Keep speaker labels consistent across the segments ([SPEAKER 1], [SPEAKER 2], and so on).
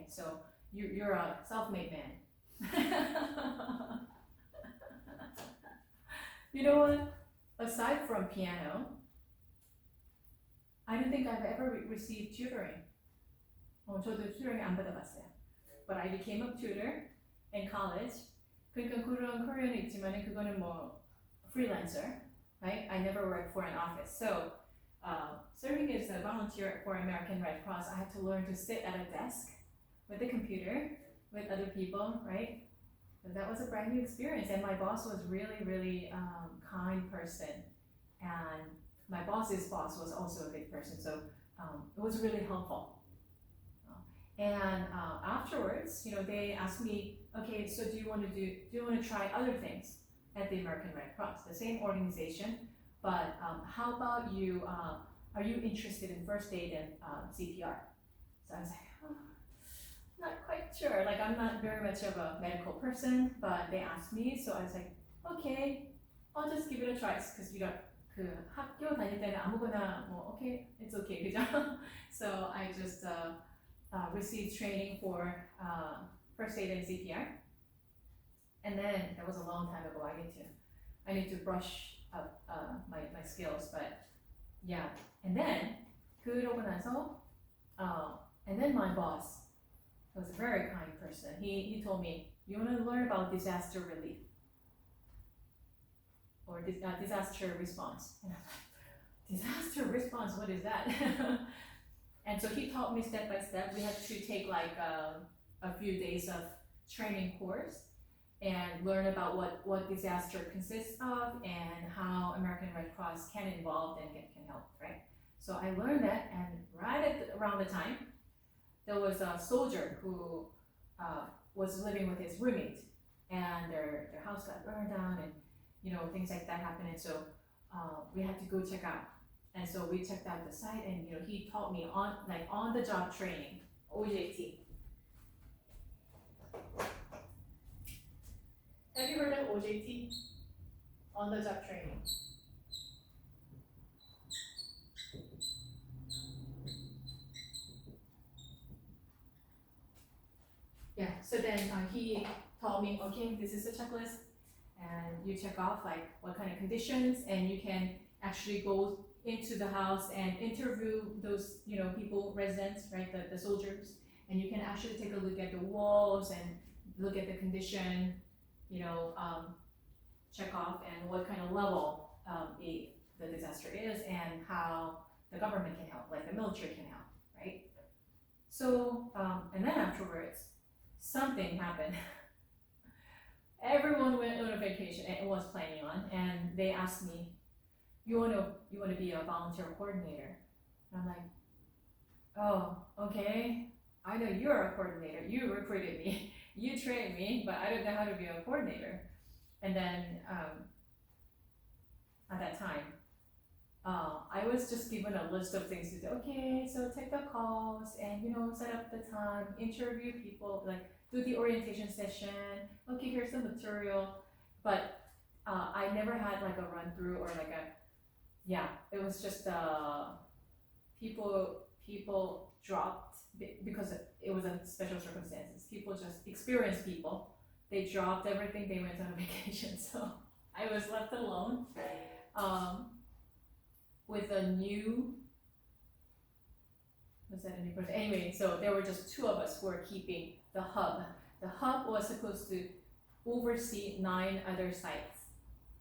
[SPEAKER 1] So you're a self-made man. You know what? Aside from piano, I don't think I've ever received tutoring. 저도 tutoring 안 받아봤어요. But I became a tutor in college. 그러니까 그런 커리어는 있지만 그거는 뭐 freelancer, right? I never worked for an office. So serving as a volunteer for American Red Cross, I had to learn to sit at a desk with a computer with other people, right? But that was a brand new experience, and my boss was really kind person, and my boss's boss was also a good person, so it was really helpful. And afterwards, they asked me, okay, so do you want to try other things at the American Red Cross, the same organization, but how about you? Are you interested in first aid and CPR? So I was like, not quite sure. Like, I'm not very much of a medical person, but they asked me, so I was like, okay, I'll just give it a try. Because 그 학교 다닐 때는 아무거나 뭐 okay, it's okay, 그죠? So I just received training for first aid and CPR, and then that was a long time ago. I need to brush up my skills, but yeah. And then 그러고 나서 and then my boss was a very kind person. He told me, you want to learn about disaster relief or disaster response. And I'm like, disaster response, what is that? And so he taught me step by step. We had to take like a few days of training course and learn about what disaster consists of and how American Red Cross can involve and can help, right? So I learned that, and around the time, there was a soldier who was living with his roommate, and their house got burned down, and things like that happened, and so we had to go check out. And so we checked out the site, and he taught me on the job training, OJT. Have you heard of OJT? On the job training. Yeah, so then he told me, okay, this is the checklist, and you check off like what kind of conditions, and you can actually go into the house and interview those, people, residents, right, the soldiers, and you can actually take a look at the walls and look at the condition, check off and what kind of level the disaster is and how the government can help, like the military can help, right? So, and then afterwards, something happened. Everyone went on a vacation and was planning on, and they asked me, you want to be a volunteer coordinator? And I'm like, oh, okay. I know you're a coordinator. You recruited me. You trained me, but I don't know how to be a coordinator. And then at that time, I was just given a list of things to do. Okay, so take the calls and set up the time, interview people, like do the orientation session. Okay, here's the material. But I never had like a run through or like it was just people dropped because it was a special circumstances. People just experienced people. They dropped everything. They went on vacation, so I was left alone with a new. Was that any person? Anyway, so there were just two of us who were keeping the hub. The hub was supposed to oversee 9 other sites,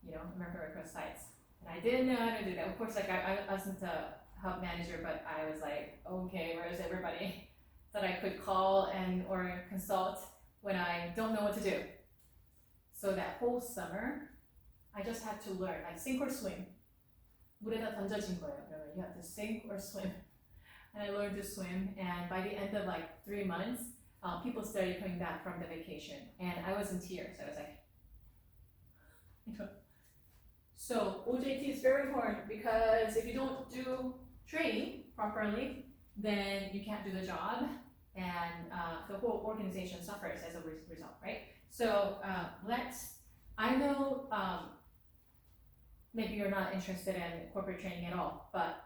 [SPEAKER 1] American Red Cross sites. And I didn't know how to do that. Of course, like I wasn't a hub manager, but I was like, okay, where's everybody that I could call or consult when I don't know what to do? So that whole summer, I just had to learn, like sink or swim. 물에다 던져진 거예요. 그러면 you have to sink or swim. And I learned to swim, and by the end of like 3 months, people started coming back from the vacation, and I was in tears. I was like, So OJT is very important because if you don't do training properly, then you can't do the job, and the whole organization suffers as a result, right? So I know maybe you're not interested in corporate training at all, but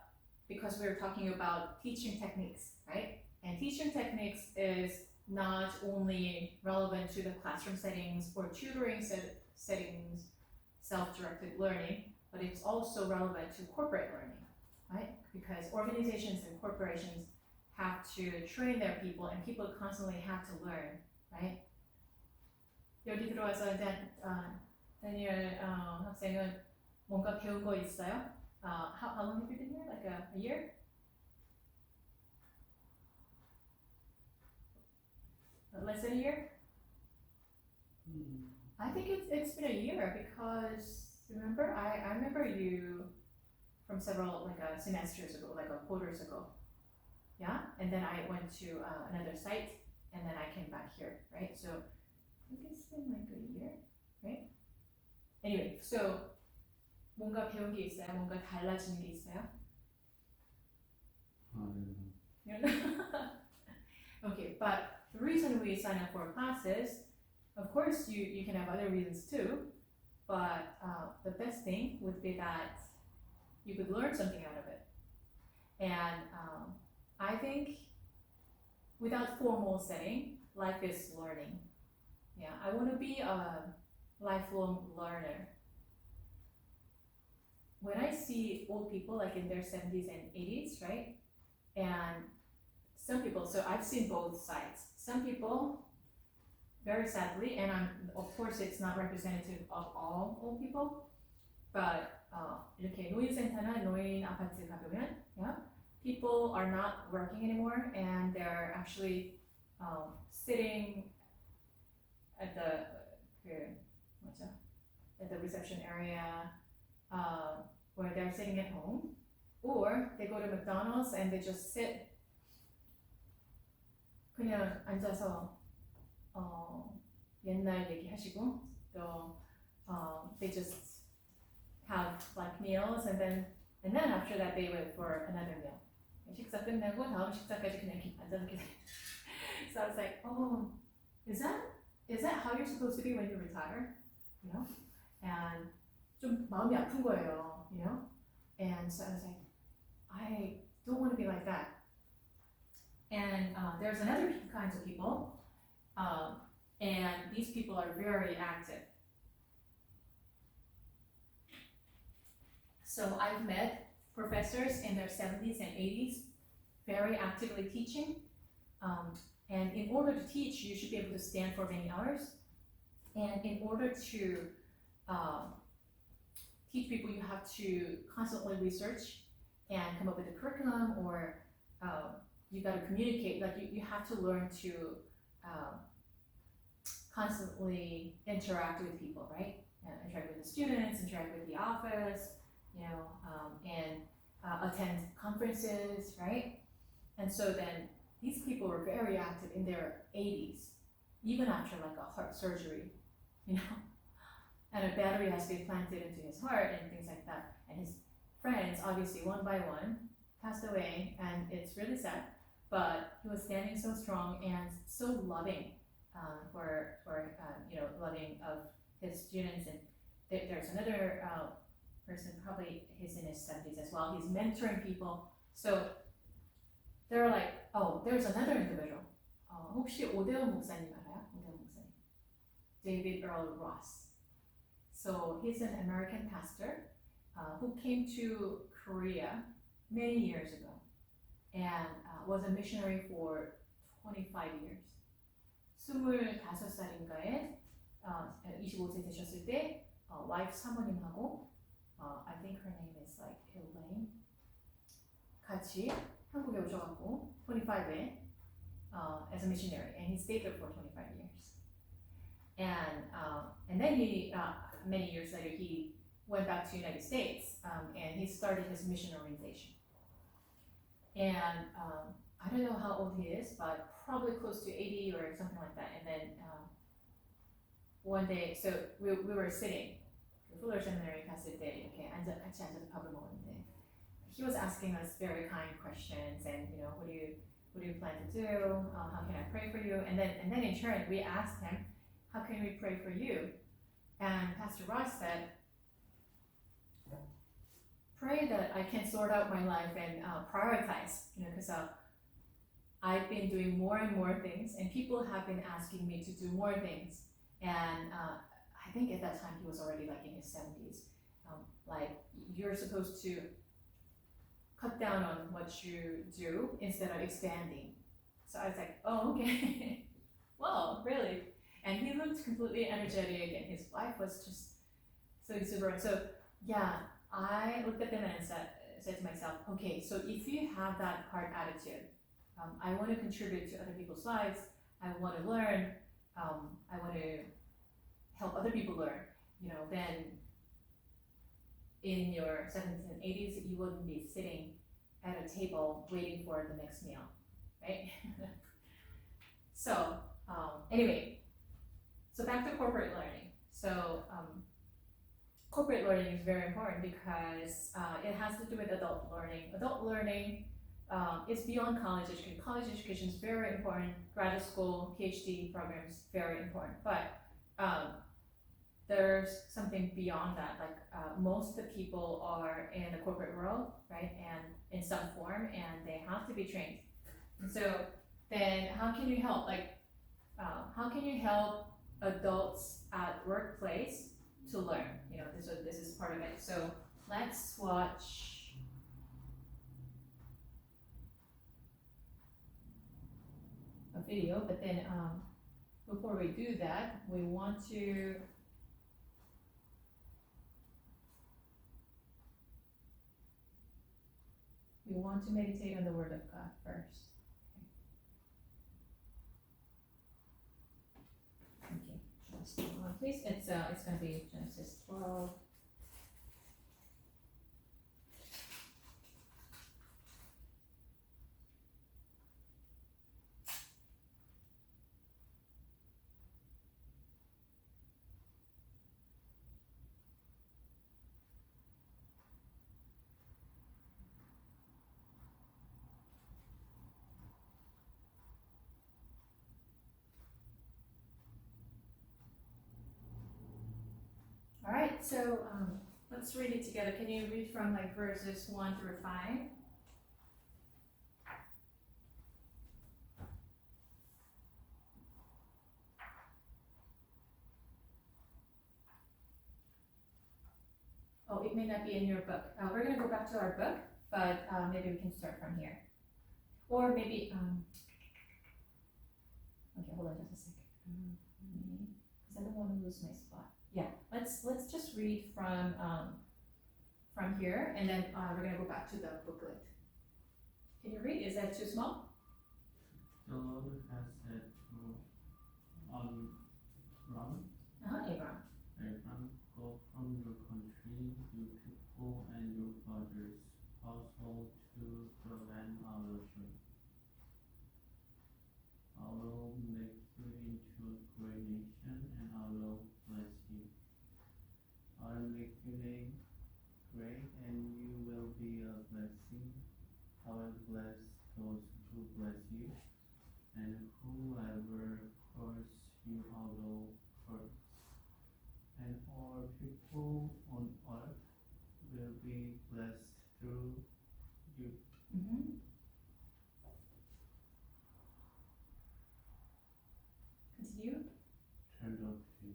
[SPEAKER 1] because we're talking about teaching techniques, right? And teaching techniques is not only relevant to the classroom settings or tutoring settings, self-directed learning, but it's also relevant to corporate learning, right? Because organizations and corporations have to train their people, and people constantly have to learn, right? 여기 들어와서 다니엘 학생은 뭔가 배운 거 있어요? How long have you been here? Like a year? Less than a year? I think it's been a year because remember I remember you from several semesters ago, quarters ago. Yeah, and then I went to another site, and then I came back here, right? So I think it's been like a year, right? Anyway, so 뭔가 배운 게 있어요? 뭔가 달라진 게 있어요? Okay, but the reason we sign up for classes, of course, you can have other reasons too, but the best thing would be that you could learn something out of it. And I think without formal setting, life is learning. Yeah, I want to be a lifelong learner. When I see old people like in their 70s and 80s, right? And some people, so I've seen both sides. Some people, very sadly, and of course it's not representative of all old people, but 이렇게 노인센터나 노인 아파트 가보면, yeah, people are not working anymore, and they're actually sitting at the reception area, where they're sitting at home, or they go to McDonald's and they just sit 그냥 앉아서 옛날 얘기하시고 또 they just have like meals and then after that they wait for another meal. 식사 끝내고 다음 식사까지 그냥 이렇게 앉아서 기다려. So I was like, oh, is that how you're supposed to be when you retire? You know? And 좀 마음이 아픈 거예요, you know? And so I was like, I don't want to be like that. And there's another kinds of people, and these people are very active. So I've met professors in their 70s and 80s, very actively teaching. And in order to teach, you should be able to stand for many hours. And in order to teach people, you have to constantly research and come up with a curriculum, or you got to communicate. Like you have to learn to constantly interact with people, right? Interact with the students, interact with the office, you know, and attend conferences, right? And so then these people were very active in their 80s, even after like a heart surgery, you know, and a battery has been planted into his heart and things like that. And his friends, obviously one by one, passed away, and it's really sad. But he was standing so strong and so loving for loving of his students. And there's another person, probably he's in his 70s as well. He's mentoring people. So they're like, oh, there's another individual. 혹시 오대원 목사님 알아요? 오대원 목사님. David Earl Ross. So he's an American pastor who came to Korea many years ago and was a missionary for 25 years. 25살인가에 25세 되셨을 때 와이프 사모님하고 I think her name is like Elaine 같이 한국에 오셔갖고 25에 as a missionary, and he stayed there for 25 years. And then he many years later he went back to the United States and he started his mission organization. And I don't know how old he is, but probably close to 80 or something like that. And then one day, so we were sitting, Fuller Seminary 갔을 때 이렇게 같이 앉아서 밥을 먹었는데 he was asking us very kind questions, and you know, what do you plan to do? How can I pray for you? And then in turn we asked him, how can we pray for you? And Pastor Ross said, pray that I can sort out my life and prioritize, you know, because I've been doing more and more things, and people have been asking me to do more things. And I think at that time he was already like in his 70s. Like you're supposed to cut down on what you do instead of expanding. So I was like, oh, okay. Whoa, really? And he looked completely energetic, and his wife was just so exuberant. So yeah, I looked at them and said to myself, okay, so if you have that hard attitude, I want to contribute to other people's lives. I want to learn. I want to help other people learn. Then in your 70s and 80s, you wouldn't be sitting at a table waiting for the next meal, right? So anyway, so back to corporate learning. So corporate learning is very important because it has to do with adult learning. Adult learning is beyond college education. College education is very important. Graduate school, PhD programs, very important. But there's something beyond that. Like most of the people are in the corporate world, right? And in some form, and they have to be trained. And so then how can you help? Like how can you help adults at workplace to learn? This is part of it. So let's watch a video, but then before we do that, we want to meditate on the Word of God first. Okay, just hold on, please. It's going to be Genesis 12. All right, so let's read it together. Can you read from like verses 1 through 5? Oh, it may not be in your book. We're going to go back to our book, but maybe we can start from here. Or maybe, okay, hold on just a second. Because I don't want to lose my spot. Yeah, let's just read from here, and then we're going to go back to the booklet. Can you read? Is that too small?
[SPEAKER 2] The Lord has said to Abram,
[SPEAKER 1] Abram,
[SPEAKER 2] go from your country, your people, and your father's household to the land I will show you. I will make you into a great nation, and I will bless you. I will make your name great, and you will be a blessing. I will bless those who bless you, and whoever curses you, I will curse. And all people on earth will be blessed through you.
[SPEAKER 1] Mm-hmm. Continue.
[SPEAKER 2] Turned out to you.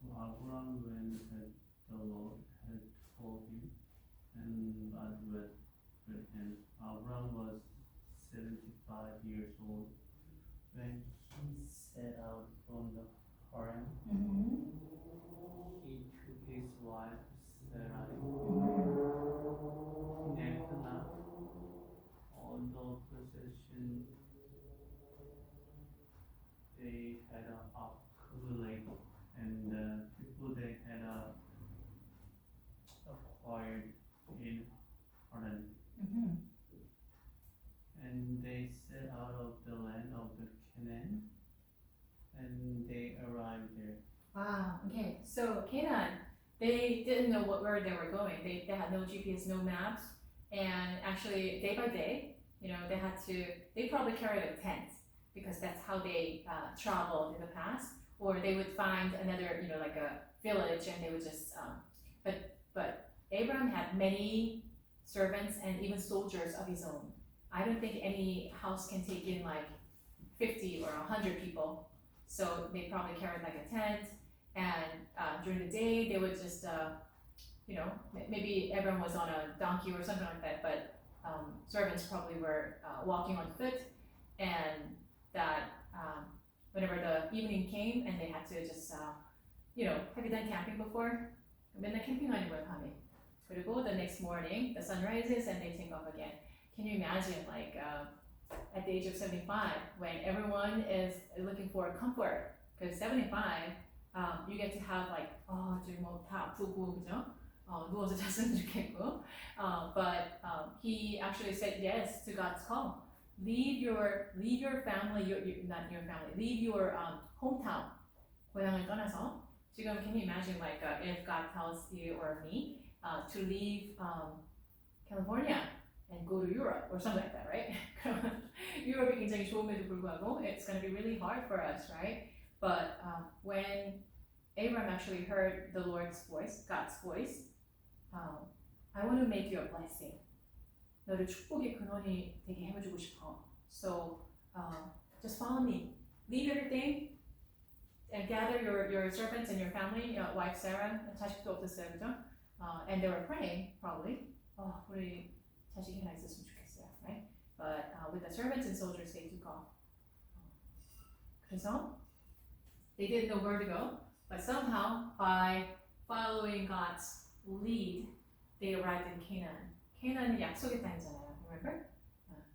[SPEAKER 2] So Abraham went as the Lord had told him, and God went with him. Abraham was 75 years old when he set out from the Haran.
[SPEAKER 1] Mm-hmm.
[SPEAKER 2] He took his wife Sarai,
[SPEAKER 1] Mm-hmm.
[SPEAKER 2] Elkanah, all the possessions they had accumulated, and the people they had acquired in Haran.
[SPEAKER 1] Mm-hmm.
[SPEAKER 2] And they set out of the land of the Canaan, and they arrived there.
[SPEAKER 1] Wow. Okay. So Canaan, they didn't know where they were going. They had no GPS, no maps, and actually day by day, they probably carried a tent because that's how they traveled in the past. Or they would find another, like a village, and they would just. But Abraham had many servants and even soldiers of his own. I don't think any house can take in like 50 or 100 people. So they probably carried like a tent, and during the day they would just, maybe everyone was on a donkey or something like that, but servants probably were walking on foot, and that whenever the evening came and they had to just, have you done camping before? 맨날 캠핑하는 거예요, 밤에. 그리고 the next morning, the sun rises and they take off again. Can you imagine, like, at the age of 75, when everyone is looking for comfort? Because 75, you get to have like, 지금 뭐다 아프고, 그죠? 누워서 잤으면 좋겠고. But he actually said yes to God's call. Leave your family, not your family, leave your hometown. 고향을 떠나서. 지금 can you imagine like if God tells you or me to leave California and go to Europe or something like that, right? 유럽이 굉장히 좋음에도 불구하고 it's going to be really hard for us, right? But when Abraham actually heard the Lord's voice, God's voice, I want to make you a blessing. 너를 축복의 근원이 되게 해주고 싶어. So just follow me. Leave everything and gather your servants and your family, your wife Sarah, 자식도 없었어요, 그죠? And they were praying, probably. 우리 자식이 하나 있었으면 좋겠어요, right? But with the servants and soldiers, they took off. 그래서 they didn't know where to go, but somehow by following God's lead, they arrived in Canaan. Canaan은 약속의 땅이잖아요, remember?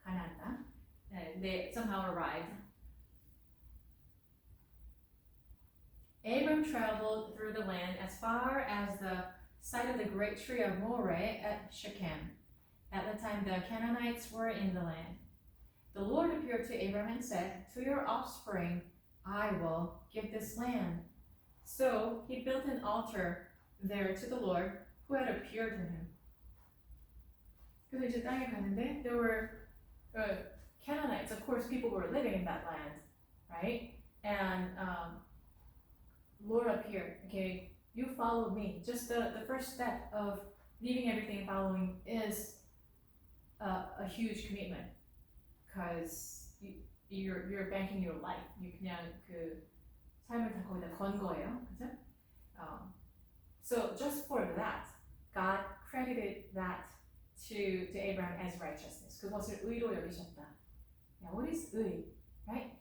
[SPEAKER 1] 가나안 땅. And they somehow arrived. Abram traveled through the land as far as the site of the great tree of Moreh at Shechem. At the time, the Canaanites were in the land. The Lord appeared to Abram and said, "To your offspring I will give this land." So he built an altar there to the Lord who had appeared to him. 그래서 이제 땅에 갔는데 there were Canaanites. Of course, people were living in that land, right? And Lord appeared. Okay, you follow me. Just the first step of leaving everything and following is a huge commitment, because you're banking your life. You 그냥 그 삶을 다 거기다 건 거예요, 그죠? So just for that, God credited that to Abraham as righteousness. 그것을 의로 여기셨다. Yeah, what is 의, right?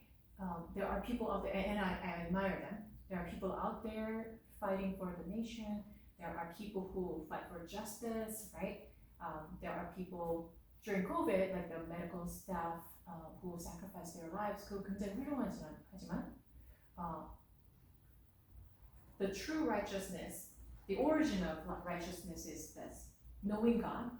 [SPEAKER 1] There are people out there, and I admire them. There are people out there fighting for the nation. There are people who fight for justice, right? There are people during COVID, like the medical staff who sacrificed their lives. 그거 굉장히 훌륭하지만 the true righteousness, the origin of righteousness is this: knowing God.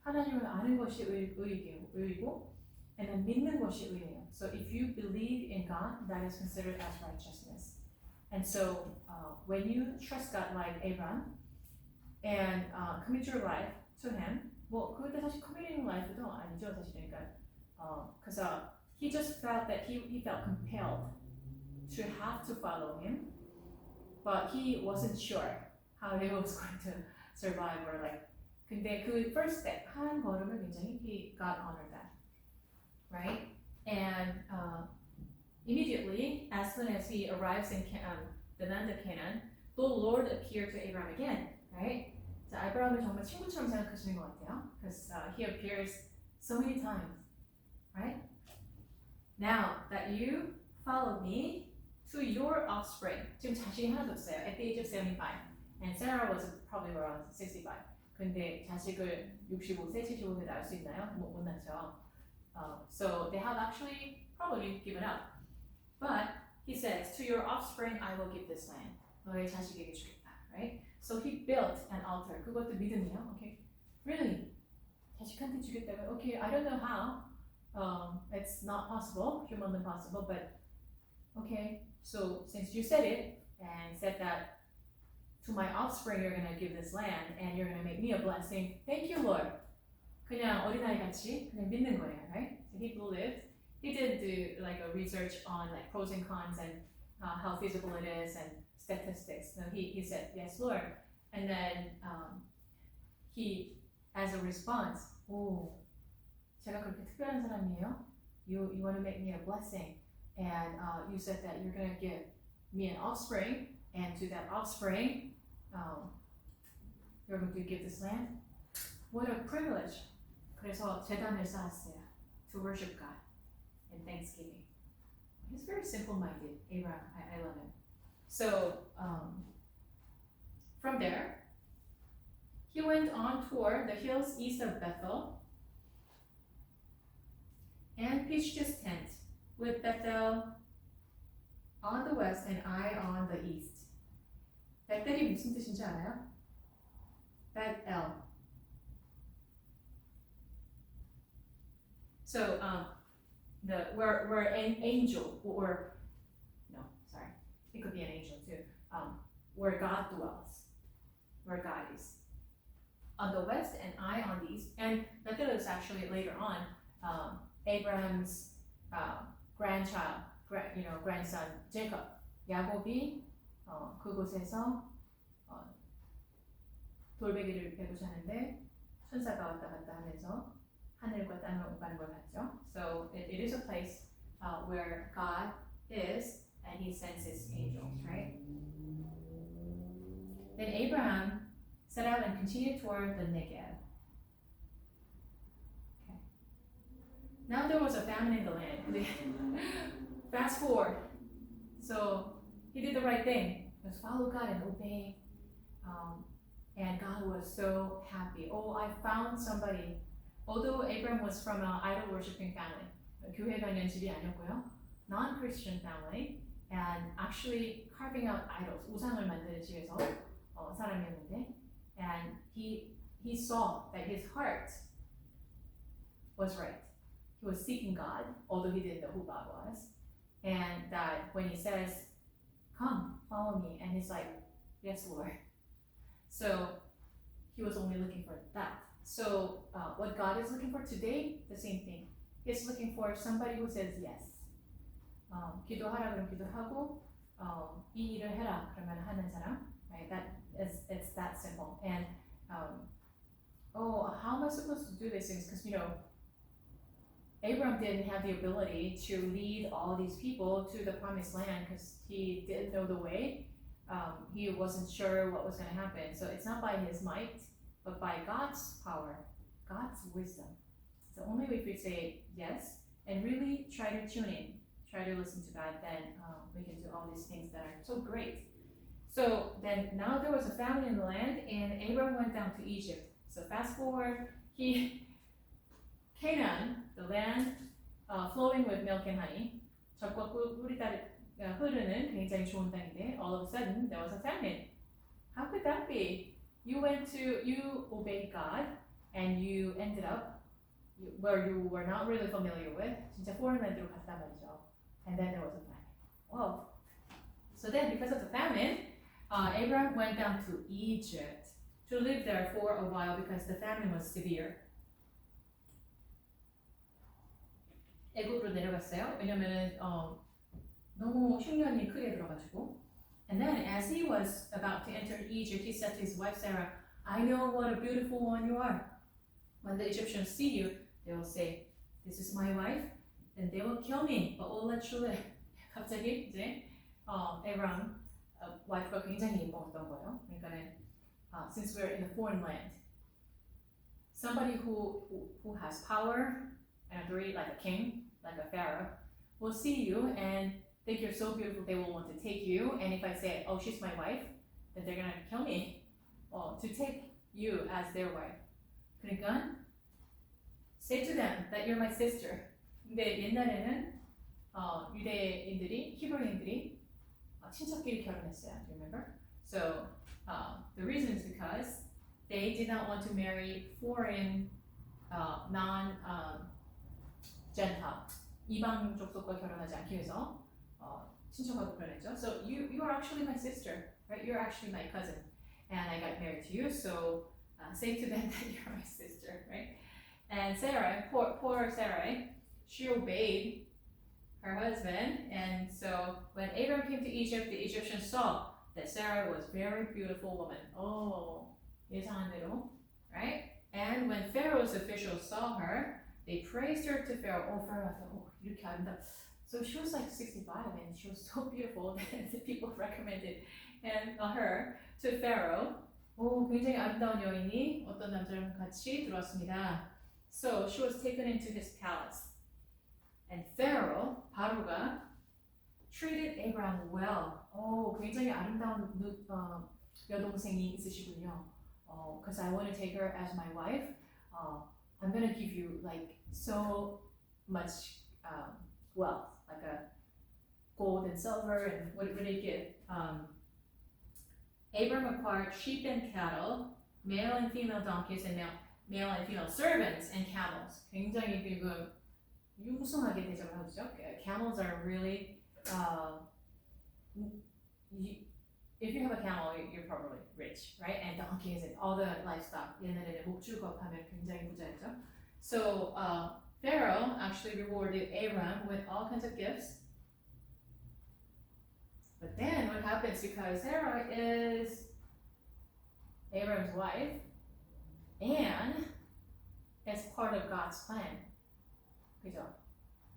[SPEAKER 1] 하나님을 아는 것이 의이고, and then 믿는 것이 의예요. So if you believe in God, that is considered as righteousness. And so when you trust God like Abraham and commit your life to Him, 뭐 그때 사실 committing life도 아니죠, 사실이니까. Because he just felt that he felt compelled to have to follow Him, but he wasn't sure how he was going to survive or like. 근데 그 first step 한 걸음을 굉장히 God honored that, right? And immediately, as soon as he arrives in the land of Canaan, the Lord appeared to Abraham again, right? 자, 아브라함을 정말 친구처럼 생각하시는 것 같아요, because he appears so many times, right? Now that you follow me, to your offspring. 지금 자식이 하나도 없어요. At the age of 75, and Sarah was probably around 65. 근데 자식을 65세, 75세 낳을 수 있나요? 못 낳죠. So they have actually probably given up. But he says, to your offspring I will give this land. 너의 자식에게 주겠다, right? So he built an altar. 그것도 믿음이요. Okay, really? 자식한테 주겠다고? Okay, I don't know how. It's not possible, humanly possible, but okay. So since you said it and said that to my offspring you're gonna give this land and you're gonna make me a blessing, thank you, Lord. 그냥 어린아이 같이 그냥 믿는 거예요, right? So he believed. He did do like a research on like pros and cons and how feasible it is and statistics. So he said, yes, Lord. And then he, as a response, 오, 제가 그렇게 특별한 사람이에요? You want to make me a blessing, and you said that you're going to give me an offspring, and to that offspring, you're going to give this land. What a privilege. 그래서 제단을 쌓았어요. To worship God in thanksgiving. He's very simple-minded, Abraham. I love him. So from there, he went on toward the hills east of Bethel and pitched his tent with Bethel on the west and Ai on the east. 베텔이 무슨 뜻인지 알아요? Bethel. So where an angel or no, sorry, it could be an angel too. Where God dwells, where God is. On the west and Ai on the east. And Bethel is actually later on Abraham's grandchild, grandson Jacob. 야곱이 그곳에서 돌베개를 베고 자는데 천사가 왔다 갔다 하면서 하늘과 땅을 오가는 걸 봤죠. So it is a place where God is and He sends His angels, right? Then Abraham set out and continued toward the Negev. Okay. Now there was a famine in the land. Fast forward. So he did the right thing. Just follow God and obey. And God was so happy. Oh, I found somebody. Although Abraham was from an idol-worshipping family, 교회 다니는 집이 아니었고요, non-Christian family, and actually carving out idols, 우상을 만드는 집에서 사람이었는데, and he saw that his heart was right. He was seeking God, although he didn't know who God was, and that when he says, "Come, follow me," and he's like, "Yes, Lord." So he was only looking for that. So what God is looking for today, the same thing. He's looking for somebody who says yes. 기도하라 그러면 기도하고 이 일을 해라 그러면 하는 사람. Right? It's that simple. And how am I supposed to do these things? Because Abraham didn't have the ability to lead all these people to the promised land because he didn't know the way. He wasn't sure what was going to happen. So it's not by his might, but by God's power, God's wisdom. So only if we say yes and really try to tune in, try to listen to God, then we can do all these things that are so great. So then now there was a famine in the land, and Abraham went down to Egypt. So fast forward, Canaan, the land flowing with milk and honey, 젖과 꿀이 흐르는 굉장히 좋은 땅인데, all of a sudden there was a famine. How could that be? You obeyed God, and you ended up where you were not really familiar with. 진짜 foreign land으로 갔단 말이죠. And then there was a famine. Whoa. So then, because of the famine, Abraham went down to Egypt to live there for a while because the famine was severe. 애굽으로 내려갔어요. 왜냐면은 너무 흉년이 크게 들어가지고. And then, as he was about to enter Egypt, he said to his wife Sarah, "I know what a beautiful one you are. When the Egyptians see you, they will say, 'This is my wife,' and they will kill me, but we'll let you live." 갑자기 이제 Abraham 와이프가 굉장히 예뻤던 거예요. 그러니까는 since we're in a foreign land, somebody who has power and authority, like a king, like a pharaoh, will see you and think you're so beautiful they will want to take you. And if I say, "Oh, she's my wife," then they're gonna kill me. To take you as their wife. 그러니까 say to them that you're my sister. 근데 옛날에는 유대인들이, 히브리인들이 친척끼리 결혼했어요. Do you remember? So the reason is because they did not want to marry foreign, non-Gentile, 이방 족속과 결혼하지 않기 위해서 친척하고 결혼했죠. So you are actually my sister, right? You're actually my cousin, and I got married to you. So say to them that you're my sister, right? And Sarah, poor Sarah, she obeyed her husband, and so when Abraham came to Egypt, the Egyptians saw that Sarah was a very beautiful woman. 예상한 대로, right? And when Pharaoh's officials saw her, they praised her to Pharaoh. Oh, Pharaoh thought, oh, 이렇게 아름다. So she was like 65 and she was so beautiful that the people recommended her to Pharaoh. 오, 굉장히 아름다운 여인이 어떤 남자랑 같이 들어왔습니다. So she was taken into his palace. And Pharaoh, 바로가 treated Abraham well. 오, 굉장히 아름다운 여동생이 있으시군요. Because I want to take her as my wife. I'm gonna give you like so much wealth, like a gold and silver, and what did he give? Abram acquired sheep and cattle, male and female donkeys, and male and female servants and camels. 굉장히 지금 융숭하게 대접을 하죠. Camels are really, if you have a camel, you're probably rich, right? And donkeys and all the livestock. 옛날에는 목줄법 하면 굉장히 부자였죠. So Pharaoh actually rewarded Abram with all kinds of gifts. But then what happens, because Sarah is Abram's wife and is part of God's plan. 그죠?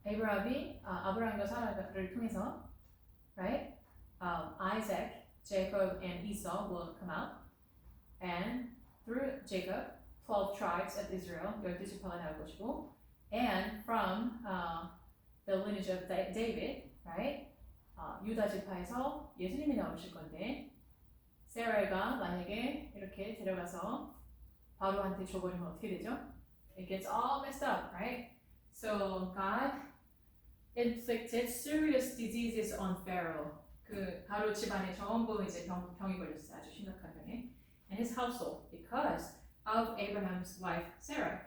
[SPEAKER 1] 아브라함과 사라를 통해서, right? Isaac, Jacob, and Esau will come out, and through Jacob, 12 tribes of Israel, 12지파가 나올 것이고, and from the lineage of David, right? 유다 지파에서 예수님이 나오실 건데, 세라가 만약에 이렇게 데려가서 바로한테 줘버리면 어떻게 되죠? It gets all messed up, right? So God inflicted serious diseases on Pharaoh. 그 바로 집안에 전부 이제 병이 걸렸어요. 아주 심각한 병에. And his household because of Abraham's wife Sarah.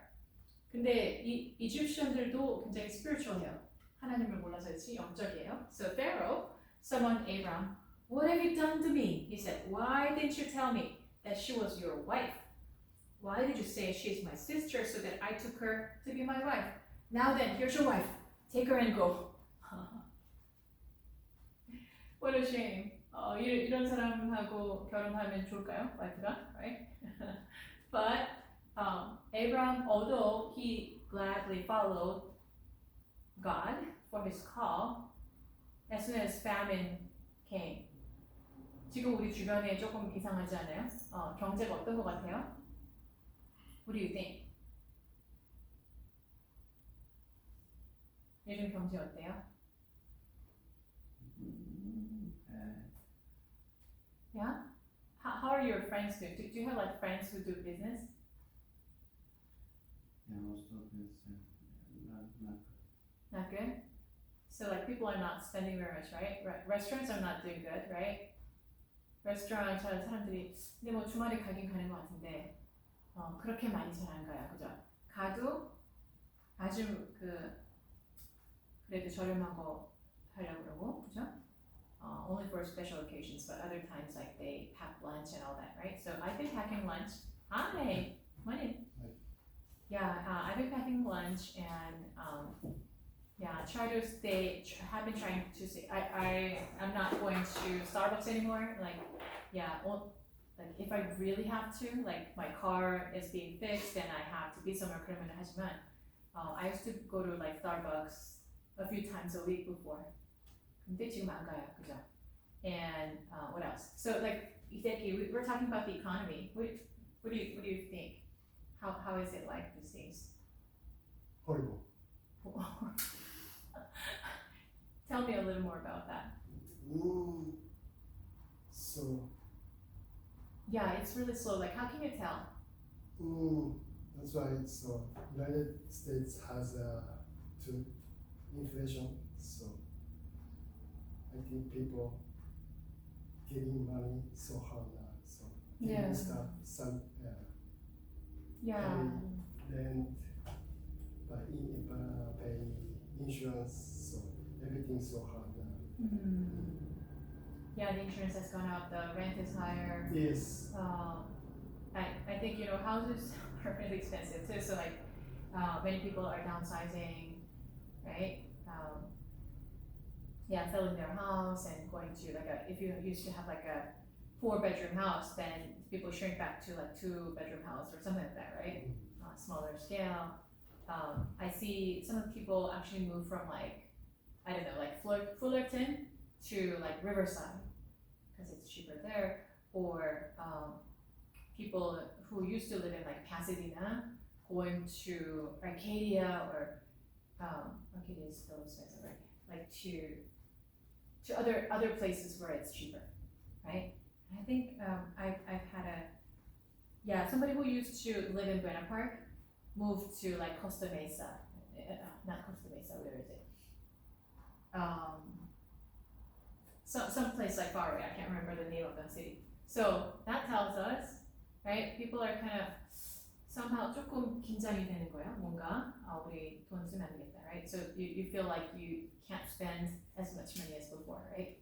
[SPEAKER 1] 근데 이 이집션들도 굉장히 spiritual해요. 하나님을 몰라서지 영적이에요. So Pharaoh summoned Abram. What have you done to me? He said. Why didn't you tell me that she was your wife? Why did you say she is my sister so that I took her to be my wife? Now then, here's your wife. Take her and go. What a shame. 이런 사람하고 결혼하면 좋을까요? 와이프가, right? But Abram, although he gladly followed God for his call, as soon as famine came. 지금 우리 주변에 조금 이상하지 않아요? 경제가 어떤 것 같아요? What do you think? 요즘 경제 어때요? Yeah? How are your friends doing? Do you have like friends who do business?
[SPEAKER 2] Yeah, most of this not
[SPEAKER 1] Not good? So like people are not spending very much, right? Restaurants are not doing good, right? 레스토랑 잘 사람들이 근데 뭐 주말에 가긴 가는 것 같은데 그렇게 많이 잘 안 가요, 그죠? 가도 아주 그래도 저렴한 거 하려고 그러고, 그죠? Only for special occasions, but other times like they pack lunch and all that, right? So I've been packing lunch. Hi, morning. Yeah, I've been packing lunch and yeah, try to stay. Have been trying to stay. I'm not going to Starbucks anymore. Like, yeah, like if I really have to, like my car is being fixed and I have to be somewhere. 그러면 하지만, I used to go to like Starbucks a few times a week before. 근데 지금 안 가요, 그죠? And what else? So like, we're talking about the economy. What do you think? How is it like these days?
[SPEAKER 3] Horrible.
[SPEAKER 1] Tell me a little more about that.
[SPEAKER 3] So.
[SPEAKER 1] Yeah, it's really slow. Like, how can you tell?
[SPEAKER 3] That's right. So, United States has inflation. So, I think people getting money so hard now. So, getting stuff, some pay rent, pay insurance. So, everything's so hard now.
[SPEAKER 1] Mm-hmm. Yeah, the insurance has gone up. The rent is higher.
[SPEAKER 3] Yes.
[SPEAKER 1] I think houses are really expensive too. So like, many people are downsizing, right? Selling their house and going to if you used to have like a 4-bedroom house, then people shrink back to like 2-bedroom house or something like that, right? Smaller scale. I see some of the people actually move from like, I don't know, like Fullerton to like Riverside because it's cheaper there, or people who used to live in like Pasadena going to Arcadia, or Arcadia is still expensive, right? Like to other places where it's cheaper, right? And I think I've had somebody who used to live in Buena Park moved to like Costa Mesa, not Costa Mesa, where is it? Some place like far away, I can't remember the name of the city. So that tells us, right? People are kind of somehow 조금 긴장이 되는 거야. 뭔가 우리 돈 쓰면 안 되겠다, right? So you feel like you can't spend as much money as before, right?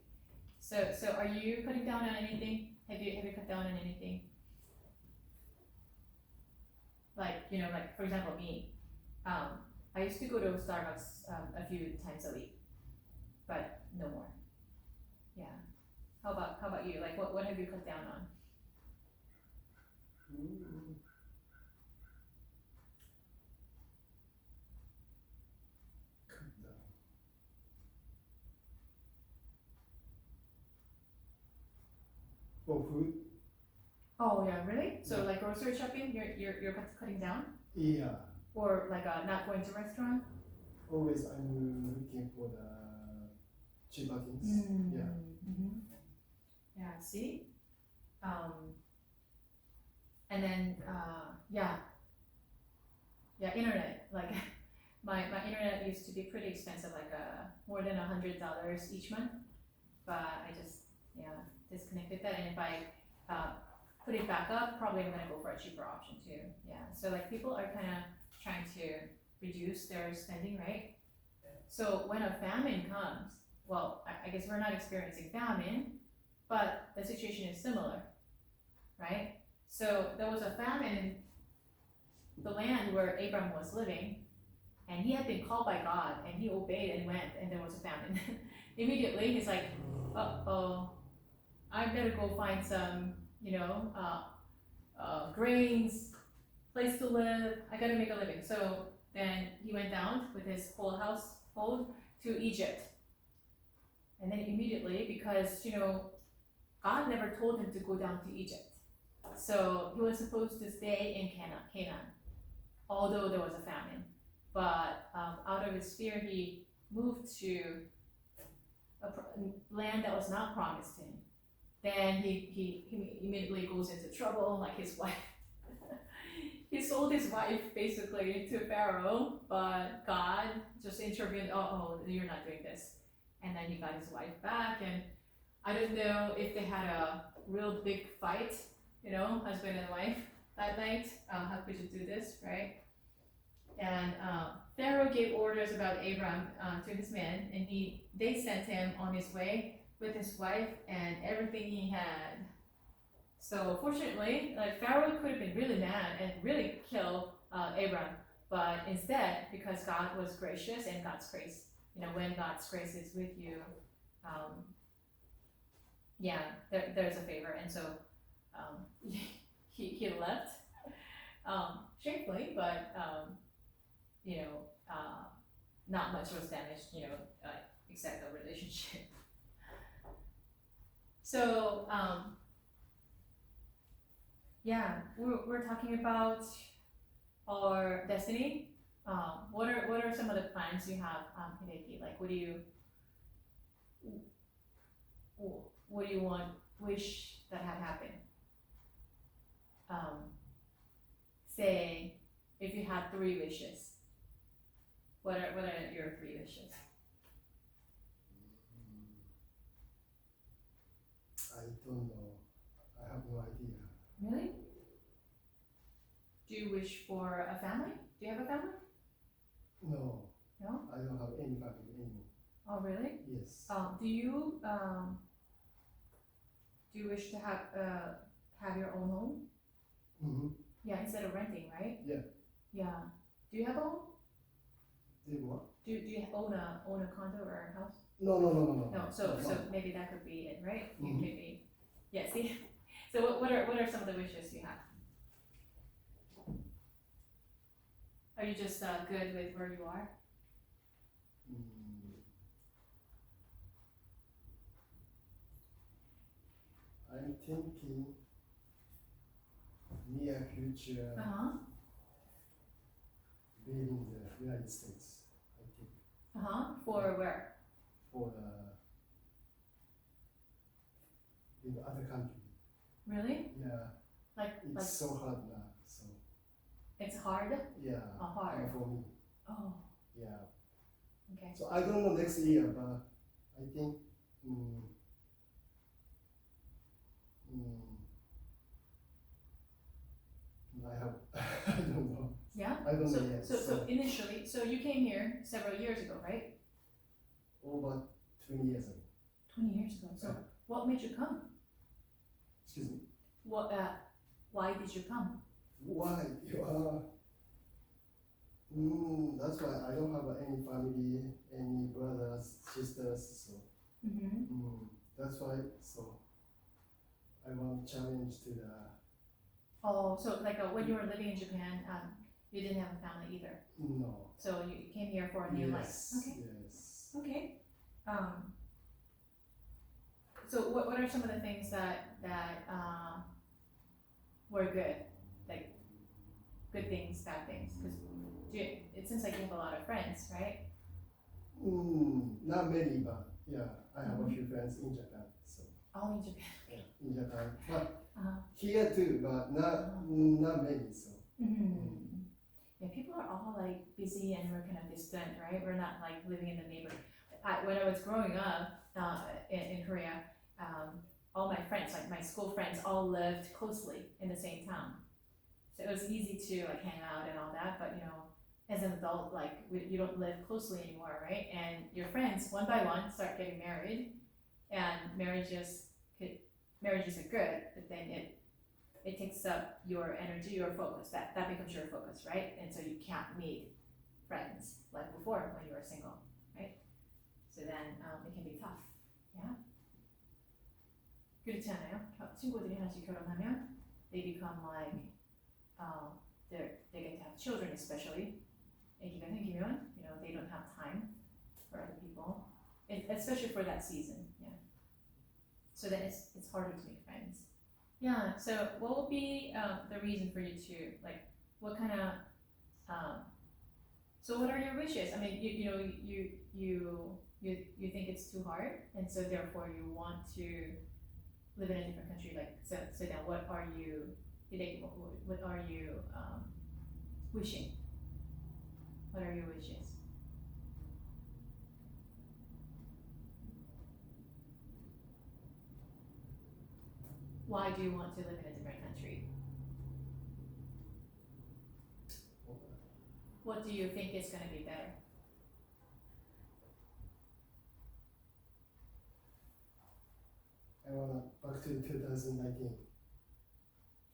[SPEAKER 1] So are you cutting down on anything? Have you cut down on anything? Like, you know, like for example me, I used to go to Starbucks a few times a week, but no more. Yeah. How about you? Like what have you cut down on?
[SPEAKER 3] For food?
[SPEAKER 1] Oh yeah, really? So like grocery shopping, you're cutting down,
[SPEAKER 3] Yeah.
[SPEAKER 1] or like not going to restaurant?
[SPEAKER 3] Always I'm looking for the cheaper things. Yeah.
[SPEAKER 1] Mm-hmm. Yeah. See. And then internet. Like my internet used to be pretty expensive, like more than $100 each month. But I just disconnected that, and if I put it back up, probably I'm gonna go for a cheaper option too. Yeah. So like people are kind of trying to reduce their spending, right? So when a famine comes, well, I guess we're not experiencing famine, but the situation is similar, right? So there was a famine in the land where Abram was living, and he had been called by God, and he obeyed and went, and there was a famine. Immediately, he's like, uh-oh, I better go find some, grains, place to live, I gotta make a living. So then he went down with his whole household to Egypt. And then immediately, because, God never told him to go down to Egypt. So he was supposed to stay in Canaan, although there was a famine. But out of his fear, he moved to a land that was not promised to him. Then he immediately goes into trouble, like his wife. He sold his wife basically to Pharaoh, but God just intervened. Oh, you're not doing this. And then he got his wife back, and I don't know if they had a real big fight, husband and wife that night. How could you do this, right? And Pharaoh gave orders about Abram to his men, and they sent him on his way with his wife and everything he had. So fortunately, like Pharaoh could have been really mad and really kill Abram, but instead, because God was gracious and God's grace, when God's grace is with you, there's a favor, and so he left shamefully, but not much was damaged, except the relationship. So we're talking about our destiny. What are some of the plans you have, Hideki? Like, what do you wish that had happened? Say, if you had 3 wishes, what are your 3 wishes?
[SPEAKER 3] I don't know. I have no idea.
[SPEAKER 1] Really? Do you wish for a family? Do you have a family?
[SPEAKER 3] No.
[SPEAKER 1] No?
[SPEAKER 3] I don't have any family anymore.
[SPEAKER 1] Oh, really?
[SPEAKER 3] Yes.
[SPEAKER 1] Do you wish to have your own home?
[SPEAKER 3] Mm-hmm.
[SPEAKER 1] Yeah, instead of renting, right?
[SPEAKER 3] Yeah.
[SPEAKER 1] Yeah. Do you have a home?
[SPEAKER 3] Do what?
[SPEAKER 1] Do you own a condo or a house?
[SPEAKER 3] No.
[SPEAKER 1] No. So maybe that could be it, right? You
[SPEAKER 3] Mhm.
[SPEAKER 1] maybe. Yeah. See, So what are some of the wishes you have? Are you just good with where you are?
[SPEAKER 3] I'm thinking near future
[SPEAKER 1] Uh-huh.
[SPEAKER 3] leaving the United States. I think
[SPEAKER 1] Uh-huh. For where?
[SPEAKER 3] for in the other country.
[SPEAKER 1] Really?
[SPEAKER 3] Yeah,
[SPEAKER 1] Like
[SPEAKER 3] it's so hard now. So
[SPEAKER 1] it's hard?
[SPEAKER 3] yeah,
[SPEAKER 1] Hard.
[SPEAKER 3] for me.
[SPEAKER 1] Oh,
[SPEAKER 3] Yeah.
[SPEAKER 1] okay.
[SPEAKER 3] So I don't know next year, but I think I have I don't know.
[SPEAKER 1] Yeah?
[SPEAKER 3] I don't
[SPEAKER 1] So,
[SPEAKER 3] know yet.
[SPEAKER 1] so initially, so you came here several years ago, right?
[SPEAKER 3] over 20 years ago.
[SPEAKER 1] 20 years ago. So
[SPEAKER 3] Yeah.
[SPEAKER 1] what made you come?
[SPEAKER 3] Excuse me.
[SPEAKER 1] What? Why did you come?
[SPEAKER 3] Why? That's why I don't have any family, any brothers, sisters. So
[SPEAKER 1] Mm-hmm.
[SPEAKER 3] that's why. So I want challenge to the.
[SPEAKER 1] Oh, so like when you were living in Japan, you didn't have a family either.
[SPEAKER 3] No.
[SPEAKER 1] So you came here for a new life.
[SPEAKER 3] Yes.
[SPEAKER 1] Okay.
[SPEAKER 3] Yes.
[SPEAKER 1] Okay. So what are some of the things that were good, like good things, bad things? Because it seems like you have a lot of friends, right?
[SPEAKER 3] Not many, but yeah, I have a few friends in Japan. So
[SPEAKER 1] All in Japan.
[SPEAKER 3] yeah, in Japan, but
[SPEAKER 1] Uh-huh.
[SPEAKER 3] here too, but not many. So
[SPEAKER 1] Mm-hmm. Yeah, people are all like busy and we're kind of distant, right? We're not like living in the neighborhood. When I was growing up in Korea, all my friends, like my school friends, all lived closely in the same town. So it was easy to like hang out and all that. But you know, as an adult, like you don't live closely anymore, right? And your friends, one by one, start getting married, and marriages are good, but then it takes up your energy, your focus. That becomes your focus, right? And so you can't meet friends like before when you were single, right? So then it can be tough. Yeah. 그렇지 않아요? 친구들이 하나씩 결혼하면 they become like they get to have children, especially. 애기가 생기면, you know, they don't have time for other people, especially for that season. Yeah. So then it's harder to make friends. Yeah. So what would be the reason for you to like? What kind of so what are your wishes? I mean, you think it's too hard, and so therefore you want to live in a different country. Like so then what are you? What are you wishing? What are your wishes? Why do you want to live in a different country? What do you think is going to be better?
[SPEAKER 3] I wanna back to 2019.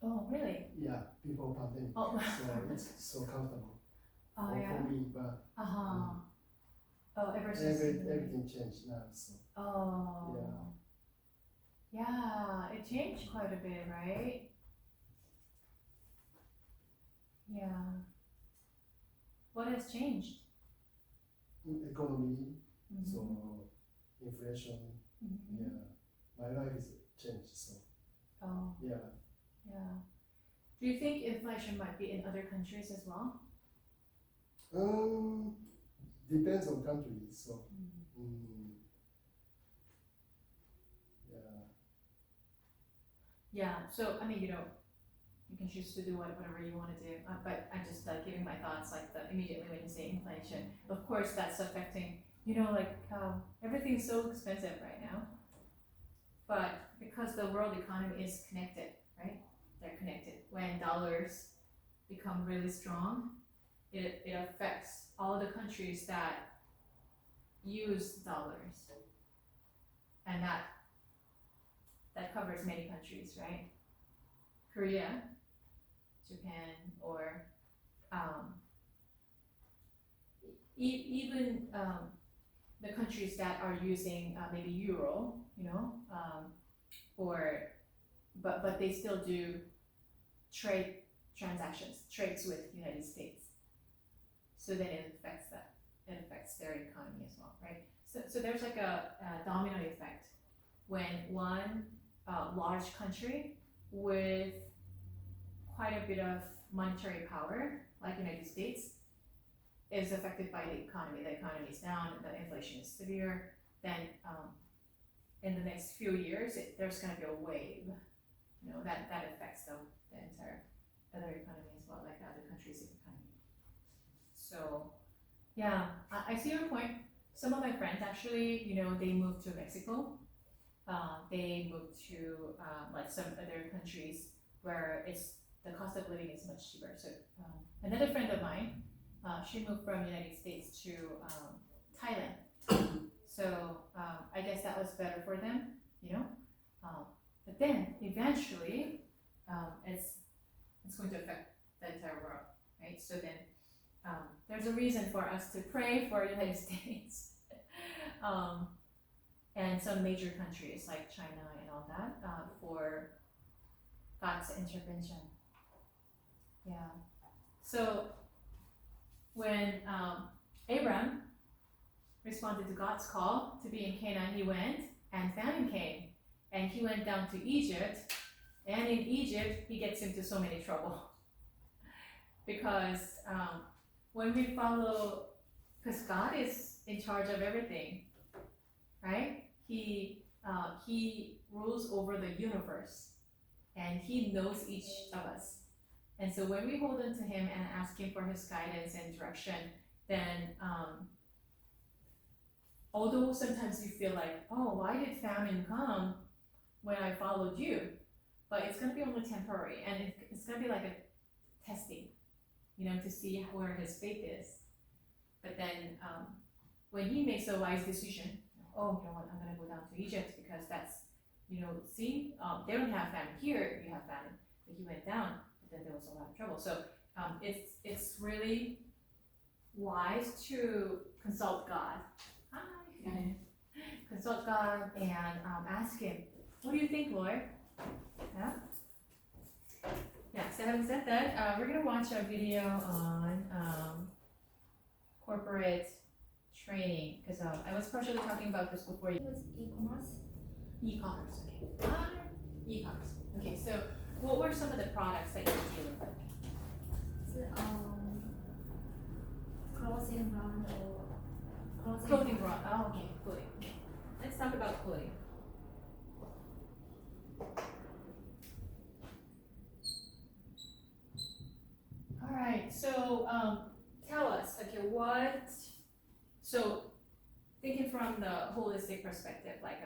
[SPEAKER 1] Oh, really?
[SPEAKER 3] Yeah, before pandemic.
[SPEAKER 1] Oh,
[SPEAKER 3] So it's so comfortable
[SPEAKER 1] oh
[SPEAKER 3] for
[SPEAKER 1] yeah.
[SPEAKER 3] me, but
[SPEAKER 1] Uh-huh. Oh, ever since.
[SPEAKER 3] everything changed now. So
[SPEAKER 1] Oh. Yeah, it changed quite a bit, right? Yeah. What has changed?
[SPEAKER 3] economy,
[SPEAKER 1] Mhm.
[SPEAKER 3] so inflation.
[SPEAKER 1] Mhm.
[SPEAKER 3] Yeah, my life is changed. So
[SPEAKER 1] Oh,
[SPEAKER 3] yeah.
[SPEAKER 1] yeah. Do you think inflation might be in other countries as well?
[SPEAKER 3] Depends on country. So yeah.
[SPEAKER 1] Yeah, so I mean, you know, you can choose to do whatever you want to do, but I'm just giving my thoughts like immediately when you say inflation. Of course, that's affecting, you know, like everything's so expensive right now. But because the world economy is connected, right? They're connected. When dollars become really strong, it affects all the countries that use dollars, and that covers many countries, right? Korea, Japan, or even the countries that are using maybe euro, you know, but they still do trade transactions, trades with United States. So then it affects that. It affects their economy as well, right? So there's like a domino effect when one large country with quite a bit of monetary power, like United States, is affected by the economy. The economy is down, the inflation is severe. Then in the next few years, there's going to be a wave, that affects the entire other economy as well, like the other countries' economy. So yeah, I see your point. Some of my friends actually, they moved to Mexico. They moved to like some other countries where the cost of living is much cheaper. So another friend of mine, she moved from United States to Thailand. So I guess that was better for them, but then eventually it's going to affect the entire world, right? So then there's a reason for us to pray for the United States and some major countries like China and all that for God's intervention. Yeah. So when Abram responded to God's call to be in Canaan, he went, and famine came, and he went down to Egypt, and in Egypt he gets into so many trouble because when we follow, because God is in charge of everything, right? He rules over the universe, and he knows each of us. And so when we hold on to him and ask him for his guidance and direction, then although sometimes you feel like, oh, why did famine come when I followed you? But it's going to be only temporary, and it's going to be like a testing, to see where his faith is. But then when he makes a wise decision, oh, you know what, I'm going to go down to Egypt because that's, see, they don't have famine here, you have famine. But he went down, but then there was a lot of trouble. So it's really wise to consult God. Hi. Consult God and ask him, what do you think, Lord? Yeah. Yeah, so having said that, we're going to watch a video on corporate training, because I was partially talking about this before.
[SPEAKER 4] What's e-commerce?
[SPEAKER 1] E-commerce, okay. E-commerce. Okay, so what were some of the products that you were dealing with?
[SPEAKER 4] It's, clothing brand or
[SPEAKER 1] Clothing brand. Oh, okay, clothing. Okay. Let's talk about clothing. All right, so tell us, okay, so thinking from the holistic perspective, like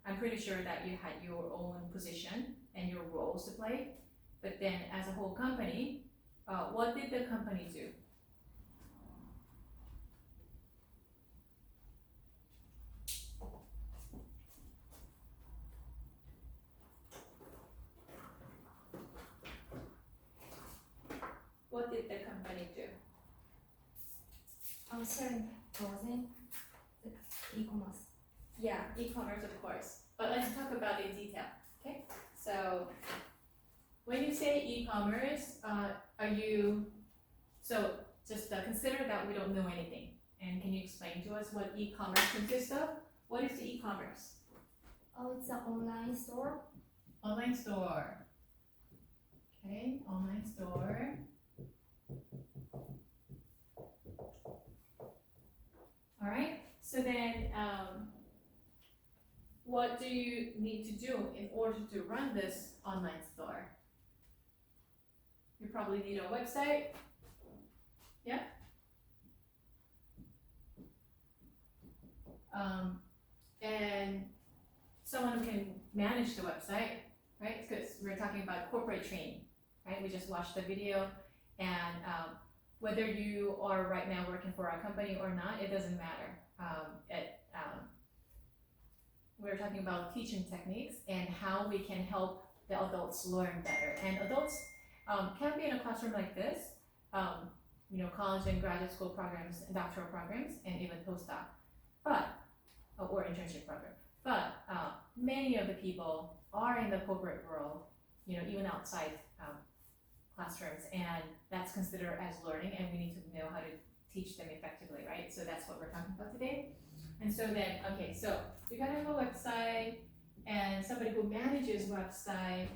[SPEAKER 1] I'm pretty sure that you had your own position and your roles to play, but then as a whole company, what did the company do? What did the company do?
[SPEAKER 4] selling clothing, the e-commerce.
[SPEAKER 1] Yeah, e-commerce, of course. But let's talk about it in detail, okay? So when you say e-commerce, so just consider that we don't know anything. And can you explain to us what e-commerce consists of? What is the e-commerce?
[SPEAKER 4] Oh, it's an online store.
[SPEAKER 1] Online store. Okay, online store. All right, so then what do you need to do in order to run this online store? You probably need a website. Yeah. And someone who can manage the website, right? Because we're talking about corporate training, right? We just watched the video, and whether you are right now working for a company or not, it doesn't matter. We're talking about teaching techniques and how we can help the adults learn better. And adults can be in a classroom like this, college and graduate school programs, doctoral programs, and even postdoc, or internship program. But many of the people are in the corporate world, even outside classrooms, and that's considered as learning, and we need to know how to teach them effectively, right? So that's what we're talking about today. And so then, okay, so you gotta have a website, and somebody who manages website.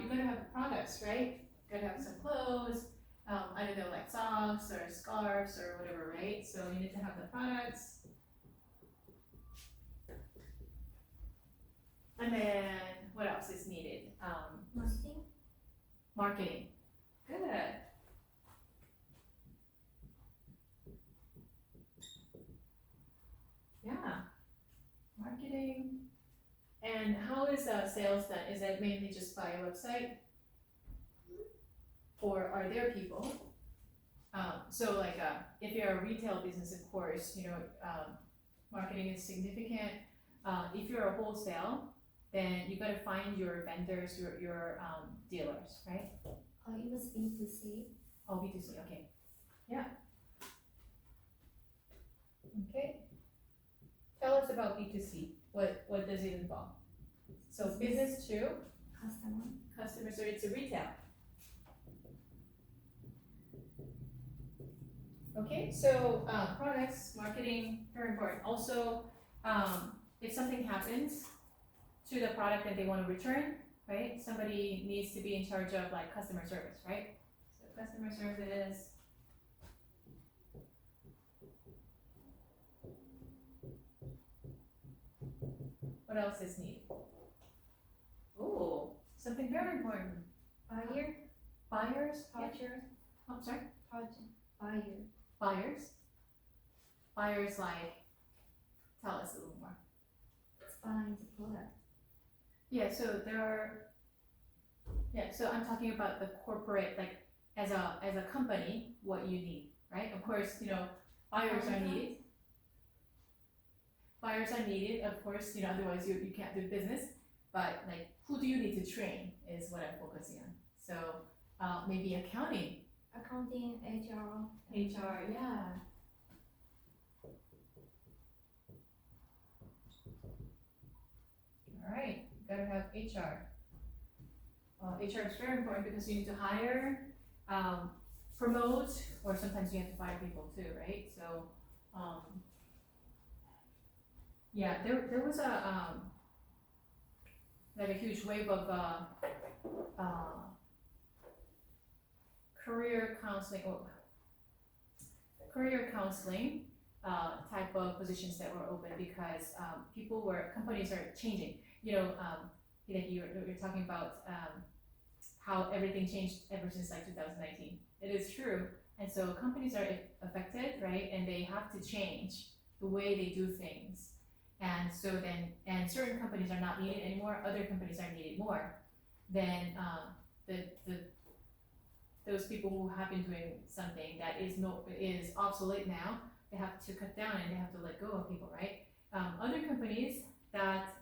[SPEAKER 1] You gotta have products, right? You gotta have some clothes, I don't know, like socks or scarves or whatever, right? So you need to have the products. And then what else is needed?
[SPEAKER 4] Marketing.
[SPEAKER 1] Marketing. Good. Yeah. Marketing. And how is sales done? Is that mainly just by a website? Or are there people? So like if you're a retail business, of course, marketing is significant. If you're a wholesale, then you gotta find your vendors, your dealers, right?
[SPEAKER 4] It was B2C.
[SPEAKER 1] Oh, B2C, okay. Yeah. Okay. Tell us about B2C. What does it involve? So business to
[SPEAKER 4] Customer.
[SPEAKER 1] so it's a retail. Okay, so products, marketing, very important. Also, if something happens to the product that they want to return, right? Somebody needs to be in charge of like customer service, right? So customer service. What else is needed? Oh, something very important.
[SPEAKER 4] Buyer.
[SPEAKER 1] Buyers,
[SPEAKER 4] Project.
[SPEAKER 1] oh, sorry,
[SPEAKER 4] Buyer.
[SPEAKER 1] buyers. Buyers like, tell us a little more.
[SPEAKER 4] It's buying the product.
[SPEAKER 1] Yeah, so so I'm talking about the corporate, like as a company, what you need, right? Of course, buyers are needed. Buyers are needed, of course, otherwise you can't do business. But like, who do you need to train is what I'm focusing on. So maybe accounting.
[SPEAKER 4] Accounting, HR.
[SPEAKER 1] HR, yeah. All right, you gotta have HR. HR is very important because you need to hire, promote, or sometimes you have to fire people too, right? So, yeah, there was like a huge wave of career counseling type of positions that were open because companies are changing. Like you're talking about how everything changed ever since like 2019. It is true, and so companies are affected, right? And they have to change the way they do things. And so then, certain companies are not needed anymore. Other companies are needed more. Then those people who have been doing something that is obsolete now, they have to cut down and they have to let go of people, right? Other companies that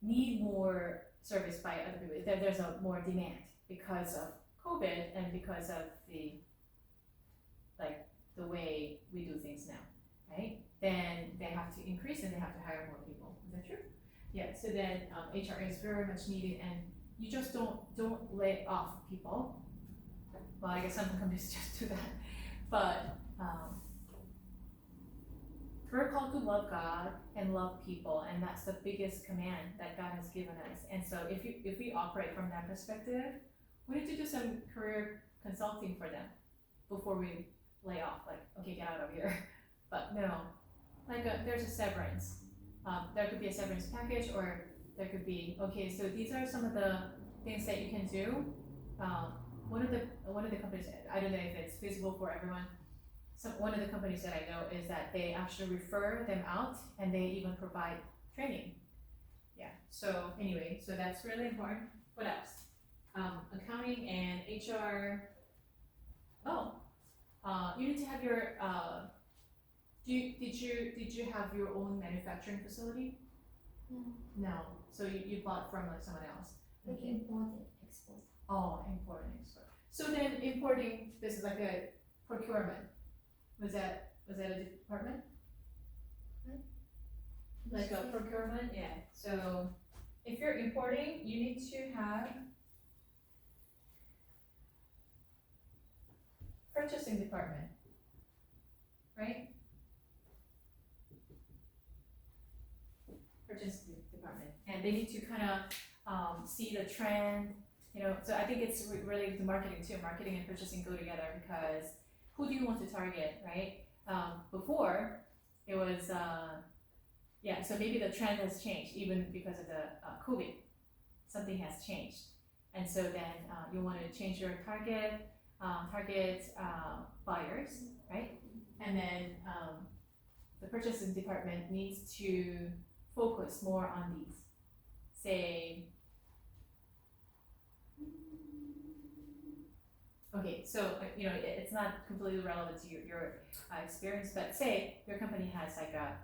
[SPEAKER 1] need more service by other people, there's a more demand because of COVID and because of the way we do things now, right? Then they have to increase and they have to hire more people. Is that true? Yeah. So then HR is very much needed, and you just don't lay off people. Well, I guess some companies just do that, but we're called to love God and love people, and that's the biggest command that God has given us. And so if we operate from that perspective, we need to do some career consulting for them before we lay off. Like, okay, get out of here. But no, there's a severance. There could be a severance package, or there could be, okay, so these are some of the things that you can do. One of the companies, I don't know if it's feasible for everyone. One of the companies that I know is that they actually refer them out and they even provide training. Yeah. So anyway, so that's really important. What else? Accounting and HR. Oh, you need to have your. Did you have your own manufacturing facility?
[SPEAKER 4] No.
[SPEAKER 1] No. So you bought from like someone else.
[SPEAKER 4] Like imported, export.
[SPEAKER 1] Oh, import and export. So then importing, this is like a procurement. Was that a department? Like a procurement, yeah. So if you're importing, you need to have purchasing department, right? Purchasing department, and they need to kind of see the trend, you know. So I think it's related to marketing too. Marketing and purchasing go together because who do you want to target, right? Before it was yeah, so maybe the trend has changed even because of the COVID. Something has changed, and so then you want to change your target buyers, right? And then the purchasing department needs to focus more on these. Say, okay, so you know it's not completely relevant to your experience, but say your company has like a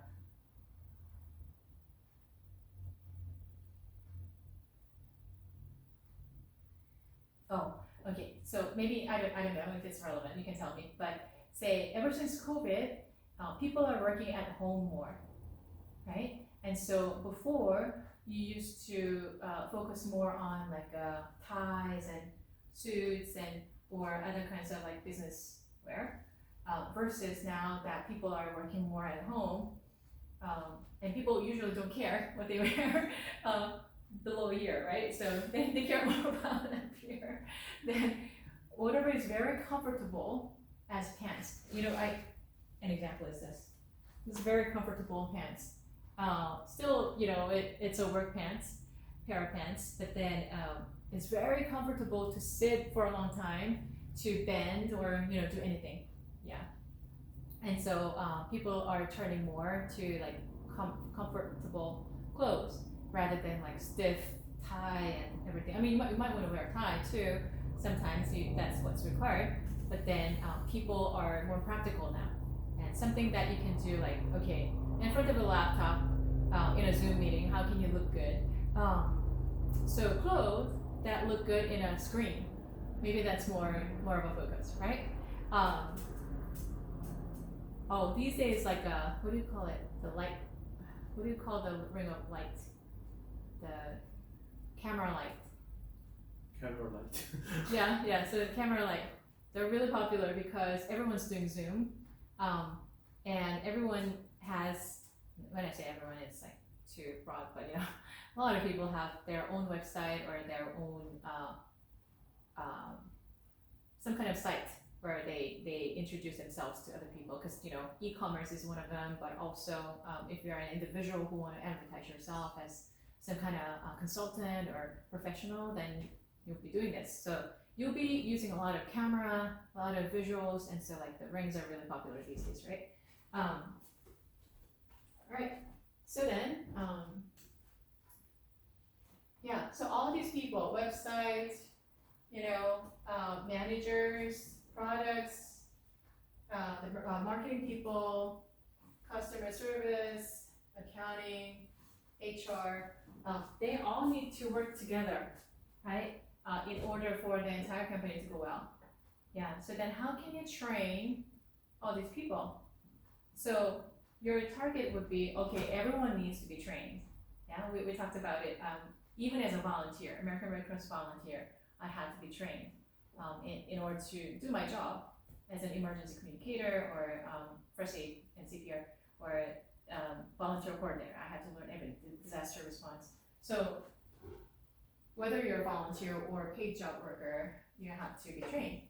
[SPEAKER 1] okay, so maybe I don't know if it's relevant. You can tell me. But say ever since COVID, people are working at home more, right? And so before you used to focus more on like ties and suits and or other kinds of like business wear, versus now that people are working more at home, and people usually don't care what they wear below a year, right? So they care more about that year than whatever is very comfortable as pants. You know, an example is this. This very comfortable pants. Still, you know, it's a work pants, pair of pants, but then it's very comfortable to sit for a long time, to bend or you know do anything. Yeah. And so people are turning more to like comfortable clothes rather than like stiff tie and everything. I mean, you might want to wear a tie too. Sometimes that's what's required. But then people are more practical now, and something that you can do like okay, in front of a laptop in a Zoom meeting, how can you look good? So clothes that look good in a screen, maybe that's more of a focus, right? Oh, these days like what do you call it? The light. What do you call the ring of light? The camera light.
[SPEAKER 2] Camera light.
[SPEAKER 1] Yeah. So the camera light, they're really popular because everyone's doing Zoom, and everyone has. When I say everyone, it's like too broad, but you know, a lot of people have their own website or their own some kind of site where they introduce themselves to other people because you know e-commerce is one of them, but also if you're an individual who want to advertise yourself as some kind of consultant or professional, then you'll be doing this. So you'll be using a lot of camera, a lot of visuals, and so like the rings are really popular these days, right? Alright, so then, yeah, so all these people, websites, you know, managers, products, the marketing people, customer service, accounting, HR, they all need to work together, right? In order for the entire company to go well. Yeah, so then how can you train all these people? So your target would be, okay, everyone needs to be trained. Yeah, we talked about it. Even as a volunteer, American Red Cross volunteer, I had to be trained in order to do my job as an emergency communicator or first aid and CPR or volunteer coordinator. I had to learn everything, disaster response. So whether you're a volunteer or a paid job worker, you have to be trained.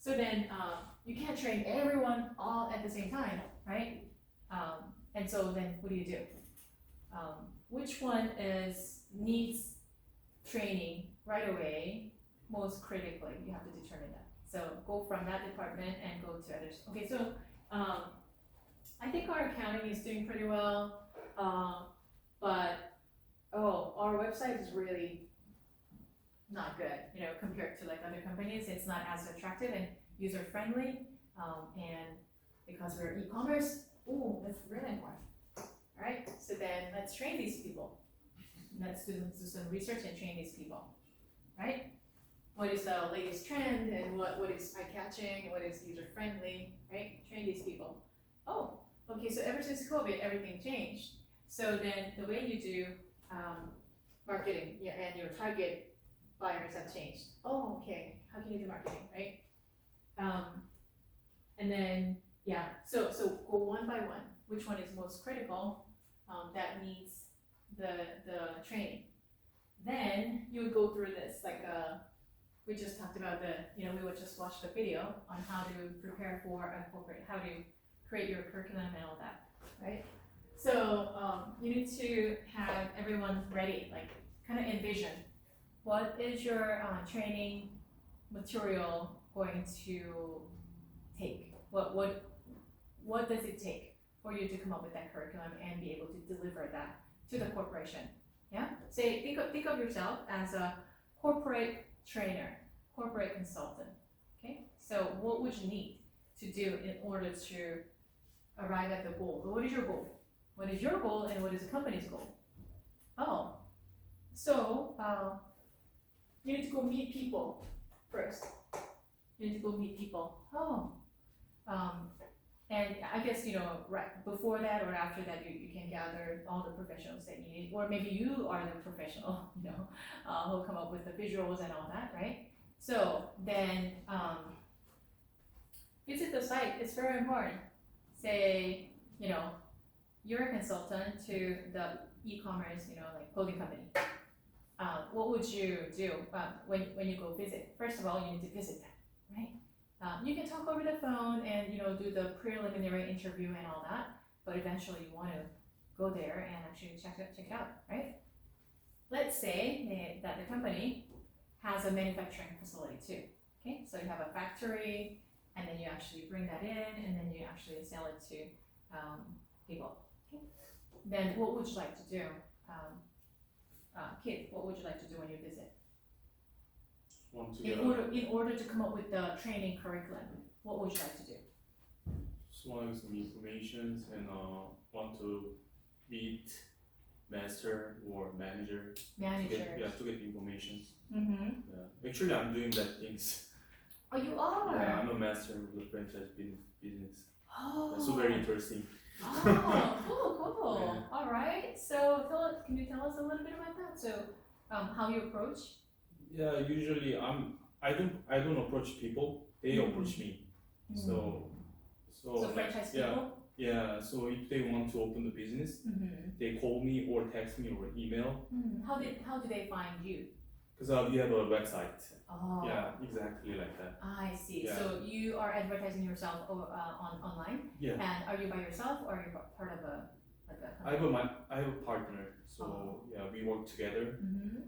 [SPEAKER 1] So then you can't train everyone all at the same time, right? And so then what do you do? Which one needs training right away most critically? You have to determine that. So go from that department and go to others. Okay, so I think our accounting is doing pretty well, but our website is really not good, you know, compared to like other companies. It's not as attractive and user friendly, and because we're e-commerce, that's really important. All right, so then let's train these people. Let's do some research and train these people, right? What is the latest trend and what is eye-catching, what is user-friendly, right? Train these people. Oh, okay, so ever since COVID, everything changed. So then the way you do marketing, yeah, and your target buyers have changed. Oh, okay, how can you do marketing, right? And then, yeah, so go one by one. Which one is most critical? That needs the training. Then you would go through this, like we just talked about we would just watch the video on how to prepare for a corporate, how to create your curriculum and all that, right? So you need to have everyone ready, like kind of envision what is your training material going to take? What does it take for you to come up with that curriculum and be able to deliver that to the corporation? Yeah. Say think of yourself as a corporate trainer, corporate consultant. Okay. So what would you need to do in order to arrive at the goal? What is your goal? What is your goal and what is the company's goal? Oh, so you need to go meet people first. You need to go meet people. Oh, and I guess right before that or after that, you can gather all the professionals that you need, or maybe you are the professional, who'll come up with the visuals and all that, right? So then visit the site. It's very important. Say, you're a consultant to the e-commerce, like clothing company. What would you do when you go visit? First of all, you need to visit them, right? You can talk over the phone and do the preliminary interview and all that, but eventually you want to go there and actually check it out, right? Let's say that the company has a manufacturing facility too. Okay, so you have a factory, and then you actually bring that in, and then you actually sell it to people. Okay, then what would you like to do, kid? What would you like to do when you visit?
[SPEAKER 5] Want to
[SPEAKER 1] In order to come up with the training curriculum, what would you like to do?
[SPEAKER 5] just want to get some information and want to meet master or manager.
[SPEAKER 1] Manager.
[SPEAKER 5] To get information.
[SPEAKER 1] Mm-hmm.
[SPEAKER 5] Yeah. Actually, I'm doing that things.
[SPEAKER 1] Oh, you are.
[SPEAKER 5] Yeah, I'm a master of the franchise business.
[SPEAKER 1] Oh.
[SPEAKER 5] That's so very interesting.
[SPEAKER 1] Oh, cool.
[SPEAKER 5] Yeah.
[SPEAKER 1] All right. So can you tell us a little bit about that? So, how you approach?
[SPEAKER 5] Yeah, usually I don't approach people. They approach me. So
[SPEAKER 1] franchise
[SPEAKER 5] yeah.
[SPEAKER 1] people.
[SPEAKER 5] Yeah, so if they want to open the business, they call me or text me or email.
[SPEAKER 1] How do they find you?
[SPEAKER 5] Because we have a website.
[SPEAKER 1] Oh.
[SPEAKER 5] Yeah, exactly like that.
[SPEAKER 1] I see.
[SPEAKER 5] Yeah.
[SPEAKER 1] So you are advertising yourself online.
[SPEAKER 5] Yeah.
[SPEAKER 1] And are you by yourself or are you part of a
[SPEAKER 5] I have a partner, so yeah, we work together.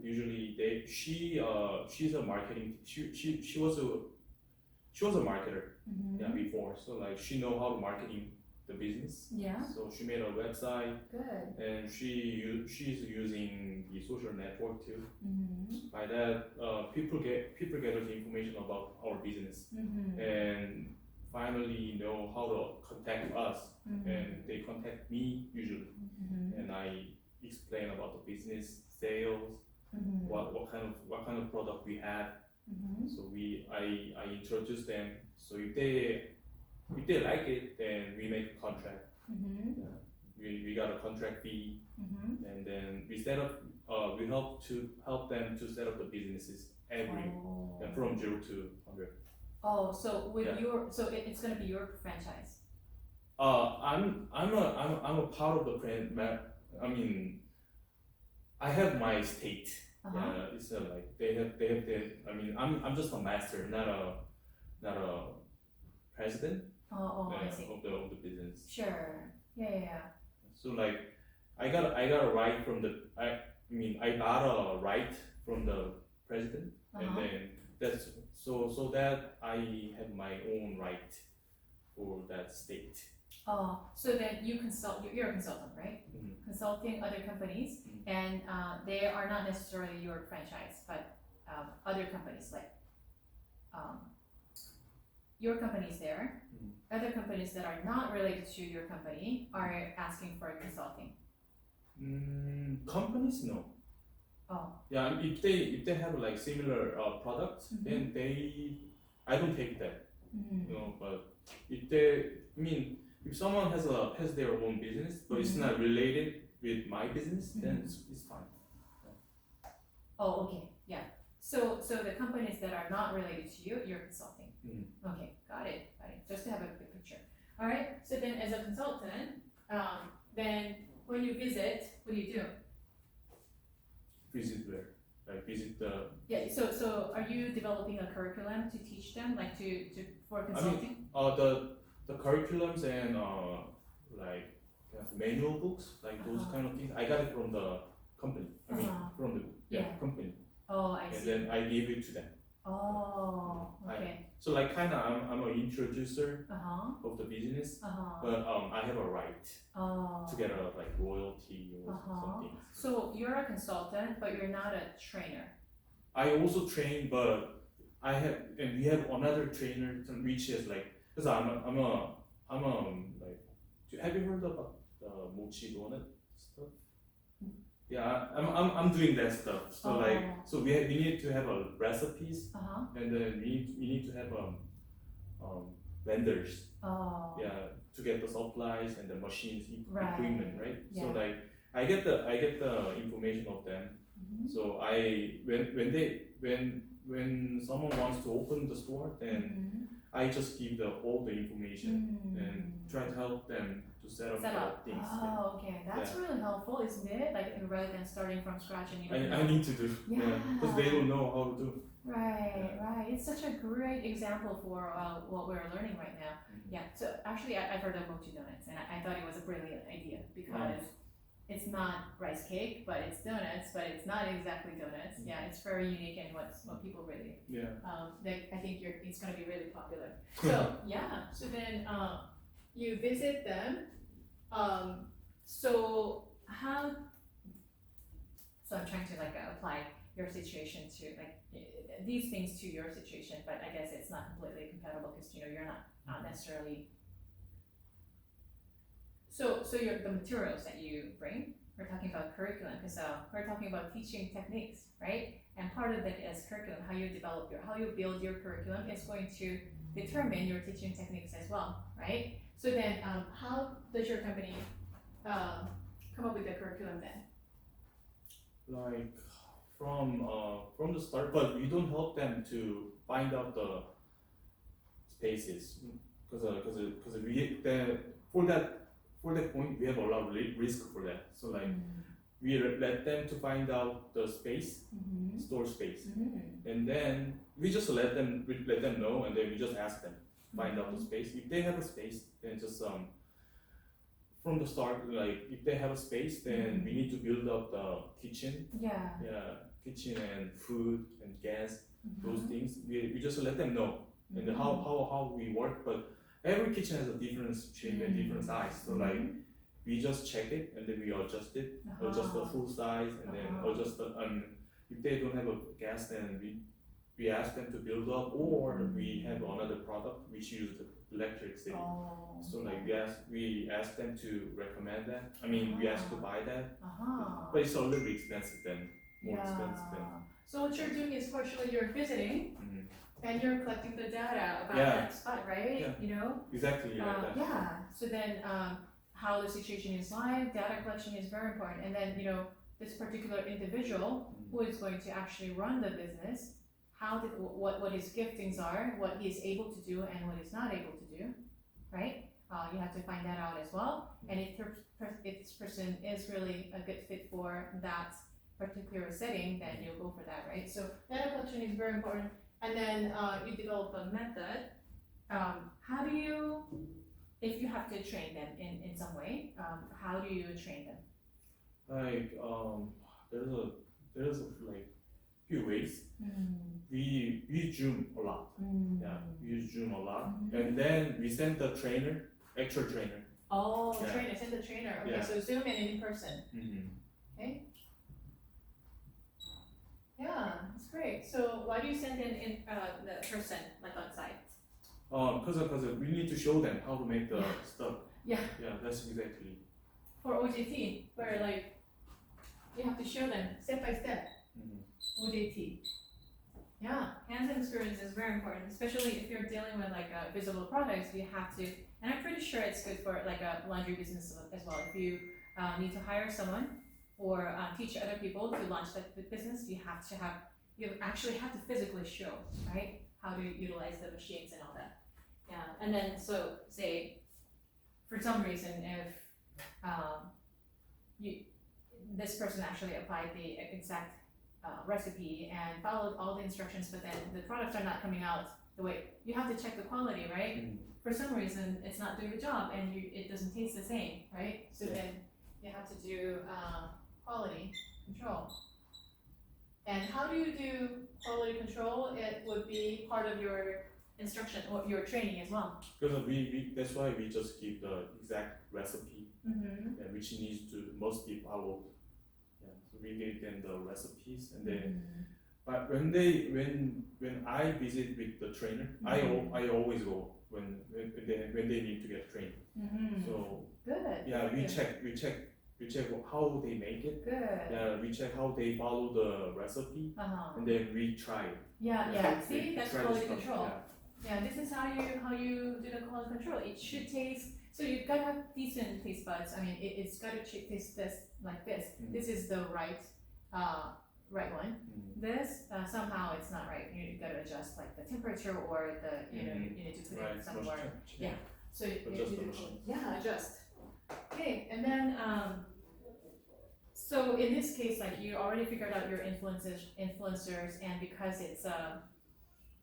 [SPEAKER 5] Usually she's a marketing. She was a marketer. Yeah, before, so like she know how to marketing the business.
[SPEAKER 1] Yeah.
[SPEAKER 5] So she made a website,
[SPEAKER 1] Good.
[SPEAKER 5] and she's using the social network too. By that, people get the information about our business, and finally know how to contact us, and they contact me usually, and I explain about the business, sales, what kind of product we have. So I introduce them. So if they like it, then we make a contract. Yeah. We got a contract fee, and then we help them to set up the businesses and from 0 to 100.
[SPEAKER 1] Oh, so it's gonna be your franchise.
[SPEAKER 5] I'm a part of the brand. I mean, I have my state. Yeah, it's like they have their. I mean, I'm just a master, not a president.
[SPEAKER 1] I see.
[SPEAKER 5] Of the business.
[SPEAKER 1] Sure. Yeah.
[SPEAKER 5] So like, I got a right from the. I got a right from the president, and then that's so that I have my own right for that state.
[SPEAKER 1] Oh, so then you consult. You're a consultant, right? Consulting other companies, and they are not necessarily your franchise, but other companies like your company's there. Other companies that are not related to your company are asking for consulting.
[SPEAKER 5] Companies, no.
[SPEAKER 1] Oh.
[SPEAKER 5] Yeah, if they have like similar products, then I don't take that. But if if someone has their own business, but it's not related with my business, then it's fine.
[SPEAKER 1] Oh, okay, yeah. So the companies that are not related to you, you're consulting. Okay, got it. Just to have a good picture. All right. So then, as a consultant, then when you visit, what do you do?
[SPEAKER 5] Visit where? Like visit the.
[SPEAKER 1] Yeah. So are you developing a curriculum to teach them, like for consulting?
[SPEAKER 5] The curriculums and like kind of manual books, like those kind of things. I got it from the company. I mean, from the company.
[SPEAKER 1] Oh, I
[SPEAKER 5] And
[SPEAKER 1] see.
[SPEAKER 5] then I gave it to them.
[SPEAKER 1] Oh, okay.
[SPEAKER 5] So like kind of I'm an introducer of the business,
[SPEAKER 1] Uh-huh.
[SPEAKER 5] but I have a right
[SPEAKER 1] Oh.
[SPEAKER 5] to get a like royalty or something.
[SPEAKER 1] So you're a consultant, but you're not a trainer.
[SPEAKER 5] I also train, but we have another trainer which is like, because I'm like, have you heard about the mochi donut stuff? Yeah, I'm doing that stuff. So so we need to have a recipes, and then we need to have vendors.
[SPEAKER 1] Oh.
[SPEAKER 5] Yeah, to get the supplies and the machines,
[SPEAKER 1] Right.
[SPEAKER 5] equipment, right?
[SPEAKER 1] Yeah.
[SPEAKER 5] So like I get the information of them. So when someone wants to open the store, then I just give all the information and try to help them to set up the things.
[SPEAKER 1] Oh, okay. That's really helpful, isn't it? Like rather than starting from scratch and you don't
[SPEAKER 5] I need to do,
[SPEAKER 1] Yeah.
[SPEAKER 5] because they don't know how to do.
[SPEAKER 1] Right. It's such a great example for what we're learning right now. Yeah. So actually, I've heard of mochi donuts, and I thought it was a brilliant idea because it's not rice cake, but it's donuts, but it's not exactly donuts. Yeah, it's very unique and what people really. I think it's gonna be really popular. So yeah. So then you visit them. So I'm trying to like apply your situation to like these things to your situation, but I guess it's not completely compatible because you're not necessarily. So the materials that you bring, we're talking about curriculum because we're talking about teaching techniques, right? And part of that is curriculum. How you build your curriculum is going to determine your teaching techniques as well, right? So then, how does your company come up with the curriculum then?
[SPEAKER 5] Like from the start, but we don't help them to find out the spaces because for that point we have a lot of risk for that. So like we let them to find out the space, store space, and then we just let them know, and then we just ask them find out the space. If they have a space, then just from the start, like if they have a space, then we need to build up the kitchen. Kitchen and food and gas, those things. We just let them know and how we work. But every kitchen has a different shape and different size. So like we just check it and then we adjust it, adjust the full size, and then adjust the if they don't have a gas, then we ask them to build up, or we have another product which uses the electricity. So like we ask them to recommend that. I mean we ask to buy that, but it's a little expensive then. More expensive then.
[SPEAKER 1] So what you're doing is partially you're visiting and you're collecting the data about
[SPEAKER 5] Yeah.
[SPEAKER 1] that spot, right?
[SPEAKER 5] Yeah. Exactly like that.
[SPEAKER 1] So then how the situation is live, data collection is very important. And then this particular individual who is going to actually run the business, what his giftings are, what he is able to do and what he's not able to do, right? You have to find that out as well. And if this person is really a good fit for that particular setting, then you'll go for that, right? So data collection is very important. And then you develop a method. How do you, if you have to train them in some way, how do you train them?
[SPEAKER 5] Like there's like few ways. We use Zoom a lot. Yeah, we use Zoom a lot, and then we send the actual trainer.
[SPEAKER 1] Trainer, send the trainer. Okay, so Zoom and in person. Okay. Yeah, that's great. So why do you send in the person like on site?
[SPEAKER 5] Because we need to show them how to make the stuff.
[SPEAKER 1] Yeah.
[SPEAKER 5] Yeah, that's exactly.
[SPEAKER 1] For OJT, where like you have to show them step by step. OJT. Yeah, hands-on experience is very important, especially if you're dealing with like visible products. You have to, And I'm pretty sure it's good for like a laundry business as well. If you need to hire someone or teach other people to launch that business, you actually have to physically show, right, how to utilize the machines and all that. Yeah, and then so say, for some reason, if this person actually applied the exact recipe and followed all the instructions, but then the products are not coming out the way you have to check the quality, right? For some reason, it's not doing the job, and it doesn't taste the same, right? So then you have to do quality control. And how do you do quality control? It would be part of your instruction or your training as well.
[SPEAKER 5] Because that's why we just give the exact recipe, which must be followed. Yeah, so we give them the recipes, and then. But when I visit with the trainer, I always go when they need to get trained. So
[SPEAKER 1] good.
[SPEAKER 5] yeah, we check how they make it.
[SPEAKER 1] Good.
[SPEAKER 5] Yeah, we check how they follow the recipe, and then we try it.
[SPEAKER 1] Yeah. See, that's
[SPEAKER 5] Try the
[SPEAKER 1] quality
[SPEAKER 5] stuff,
[SPEAKER 1] control. Yeah, this is how you do the quality control. It should taste. So you've got to have decent taste buds. I mean, it's got to taste this like this. This is the right one. This somehow it's not right. You got to adjust like the temperature or the you need to put it somewhere. Yeah. So
[SPEAKER 5] Adjust the machine.
[SPEAKER 1] Yeah, adjust. Okay, and then so in this case, like you already figured out your influencers, and because it's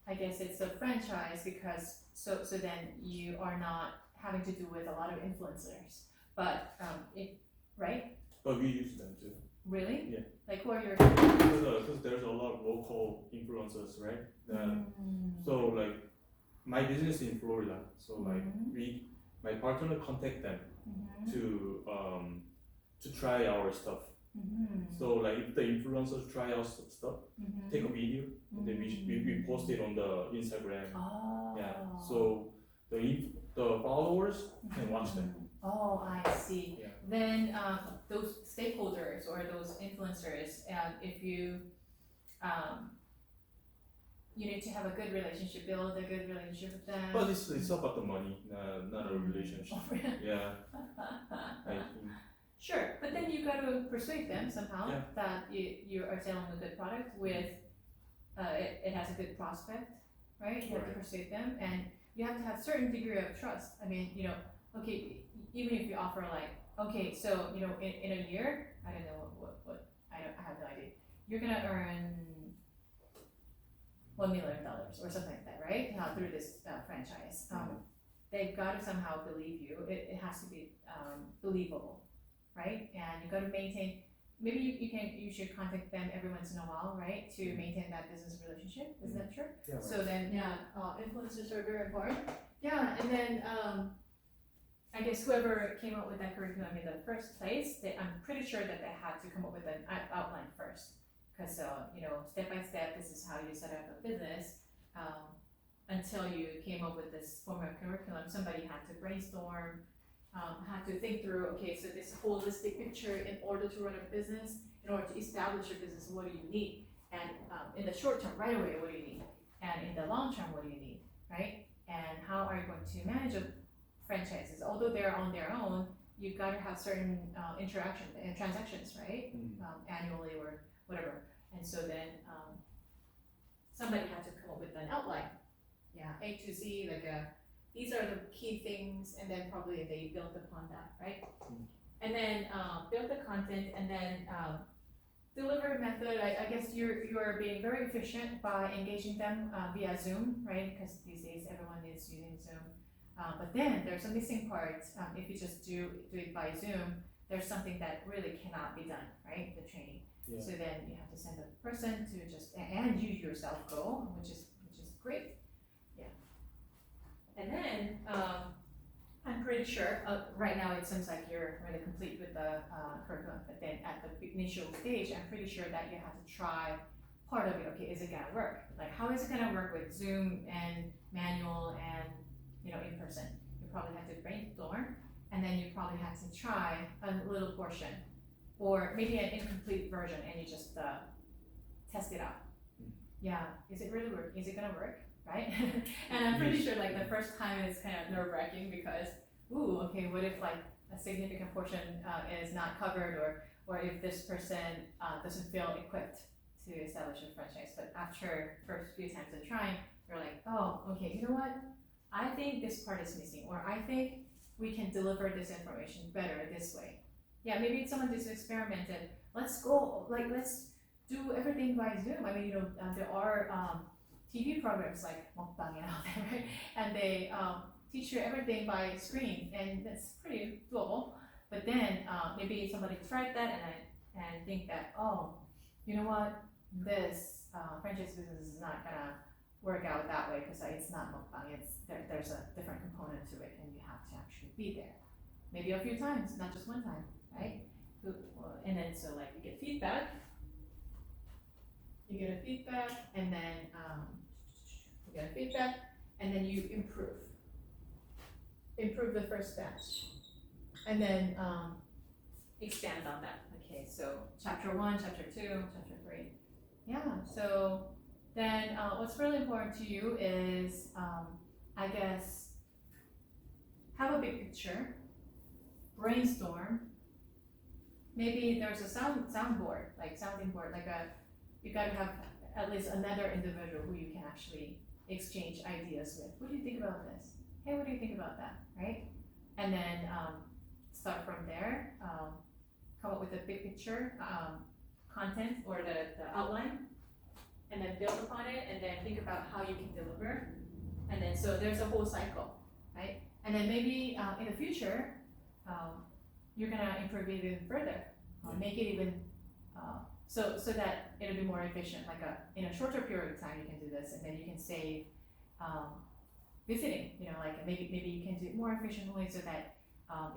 [SPEAKER 1] I guess it's a franchise, because so then you are not having to do with a lot of influencers, but right?
[SPEAKER 5] But we use them too.
[SPEAKER 1] Really?
[SPEAKER 5] Yeah.
[SPEAKER 1] Like who are your?
[SPEAKER 5] Because there's a lot of local influencers, right? So like my business in Florida, so like my partner contact them to try our stuff. So like if the influencers try our stuff, take a video, and then we post it on the Instagram.
[SPEAKER 1] Oh.
[SPEAKER 5] Yeah. So the followers can watch them.
[SPEAKER 1] Oh, I see.
[SPEAKER 5] Yeah.
[SPEAKER 1] Then those stakeholders or those influencers, if you need to have a good relationship, build a good relationship with them.
[SPEAKER 5] But it's about the money, not a relationship. Yeah. I think.
[SPEAKER 1] Sure, but then you got to persuade them somehow that you are selling a good product with it has a good prospect, right? You have to persuade them, and you have to have certain degree of trust. I mean, okay, even if you offer like, okay, so in a year, I don't know what I have no idea. You're gonna earn $1 million or something like that, right? Through this franchise. They've got to somehow believe you. It has to be believable, right? And you got to maintain. Maybe you should contact them every once in a while, right? To maintain that business relationship. Isn't that true?
[SPEAKER 3] Yeah, right.
[SPEAKER 1] So then, influencers are very important. Yeah, and then I guess whoever came up with that curriculum in the first place, I'm pretty sure that they had to come up with an outline first, because step by step, this is how you set up a business. Until you came up with this form of curriculum, somebody had to brainstorm, had to think through. Okay, so this holistic picture, in order to run a business, in order to establish a business, what do you need? And in the short term, right away, what do you need? And in the long term, what do you need, right? And how are you going to manage franchises? Although they're on their own, you've got to have certain interaction and transactions, right? Annually or whatever. And so then somebody had to come up with an outline. Yeah, A to Z, like these are the key things, and then probably they build upon that, right? And then build the content, and then delivery method. I guess you are being very efficient by engaging them via Zoom, right? Because these days everyone is using Zoom. But then there's a missing part. If you just do it by Zoom, there's something that really cannot be done, right? The training.
[SPEAKER 5] Yeah.
[SPEAKER 1] So then you have to send a person to just, and you yourself go, which is great. Yeah. And then I'm pretty sure right now it seems like you're really complete with the curriculum, but then at the initial stage, I'm pretty sure that you have to try part of it. Okay, is it gonna work? Like, how is it gonna work with Zoom and manual and in person? You probably have to brainstorm, and then you probably have to try a little portion, or maybe an incomplete version, and you just test it out. Yeah, is it really work? Is it gonna work? right? And I'm pretty sure like the first time is kind of nerve-wracking because, ooh, okay, what if like a significant portion is not covered, or if this person doesn't feel equipped to establish a franchise. But after first few times of trying, you're like, oh, okay, you know what? I think this part is missing, or I think we can deliver this information better this way. Yeah, maybe someone just experimented. Let's go, like, let's do everything by Zoom. I mean, you know, there are TV programs like Mukbang and all that, right? And they teach you everything by screen, and that's pretty doable. But then maybe somebody tried that and think that, oh, you know what, this franchise business is not gonna work out that way because it's not mukbang. There's a different component to it, and you have to actually be there, maybe a few times, not just one time, right? And then so like you get feedback, and then you improve the first batch, and then expand on that. Okay, so chapter 1, chapter 2, chapter 3. Yeah, so then what's really important to you is, I guess, have a big picture, brainstorm. Maybe there's a sounding board, like you gotta have at least another individual who you can actually exchange ideas with. What do you think about this? Hey, what do you think about that, right? And then start from there, come up with a big picture, content or the outline, and then build upon it, and then think about how you can deliver. And then so there's a whole cycle, right? And then maybe in the future, you're gonna improve it even further, make it even so that it'll be more efficient. Like in a shorter period of time, you can do this, and then you can save visiting. You know, like maybe you can do it more efficiently so that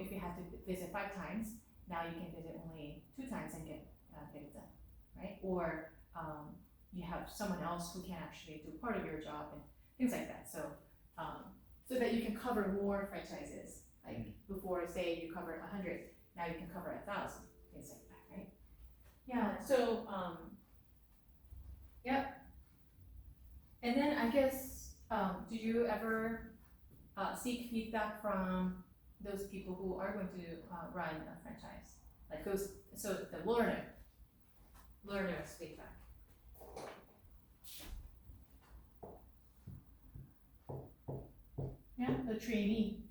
[SPEAKER 1] if you have to visit 5 times, now you can visit only 2 times and get it done, right? Or you have someone else who can actually do part of your job and things like that. So so that you can cover more franchises. Like before, say you covered 100, now you can cover 1,000, things like that, right? Yeah. So yep. And then I guess, do you ever seek feedback from those people who are going to run a franchise? Like so the learner's feedback. Yeah, the trainee.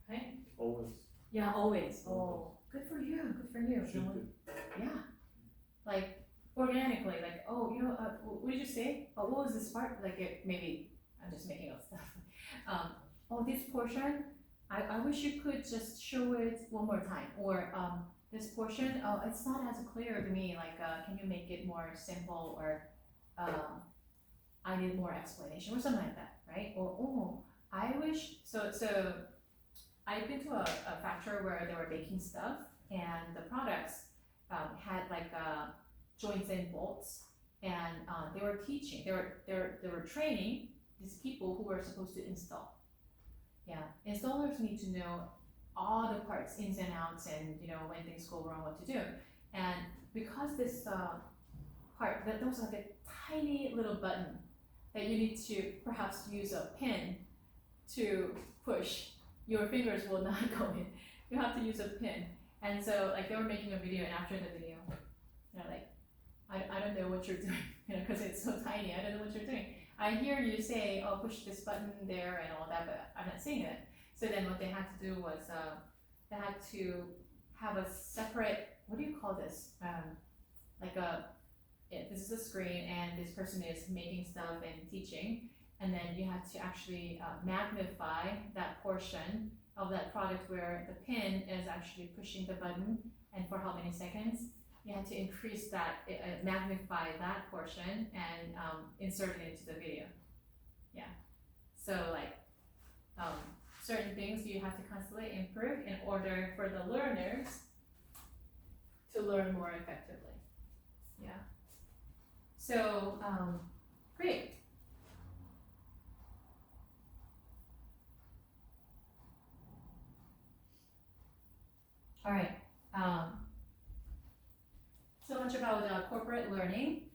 [SPEAKER 1] Right?
[SPEAKER 5] Always.
[SPEAKER 1] Yeah, always. Oh, good for you. Good for you.
[SPEAKER 5] Should do.
[SPEAKER 1] Yeah. Like organically, like, oh, you know, what did you say? Oh, what was this part? Like maybe I'm just making up stuff. Oh, this portion, I wish you could just show it one more time. Or this portion, oh, it's not as clear to me. Like, can you make it more simple? Or I need more explanation or something like that, right? Or oh, I wish so. I've been to a factory where they were baking stuff, and the products had like joints and bolts, and they were teaching, they were training these people who were supposed to install. Yeah, installers need to know all the parts, ins and outs, and you know when things go wrong, what to do. And because this part, that was like a tiny little button that you need to perhaps use a pin to push. Your fingers will not go in. You have to use a pin. And so like they were making a video, and after the video, they're like, I don't know what you're doing, you know, because it's so tiny. I don't know what you're doing. I hear you say, oh, push this button there and all that, but I'm not seeing it. So then what they had to do was they had to have a separate, what do you call this? This is a screen, and this person is making stuff and teaching, and then you have to actually magnify that portion of that product where the pin is actually pushing the button, and for how many seconds. You have to increase that, magnify that portion, and insert it into the video. Yeah. So like certain things you have to constantly improve in order for the learners to learn more effectively. Yeah. So great. All right. So much about corporate learning.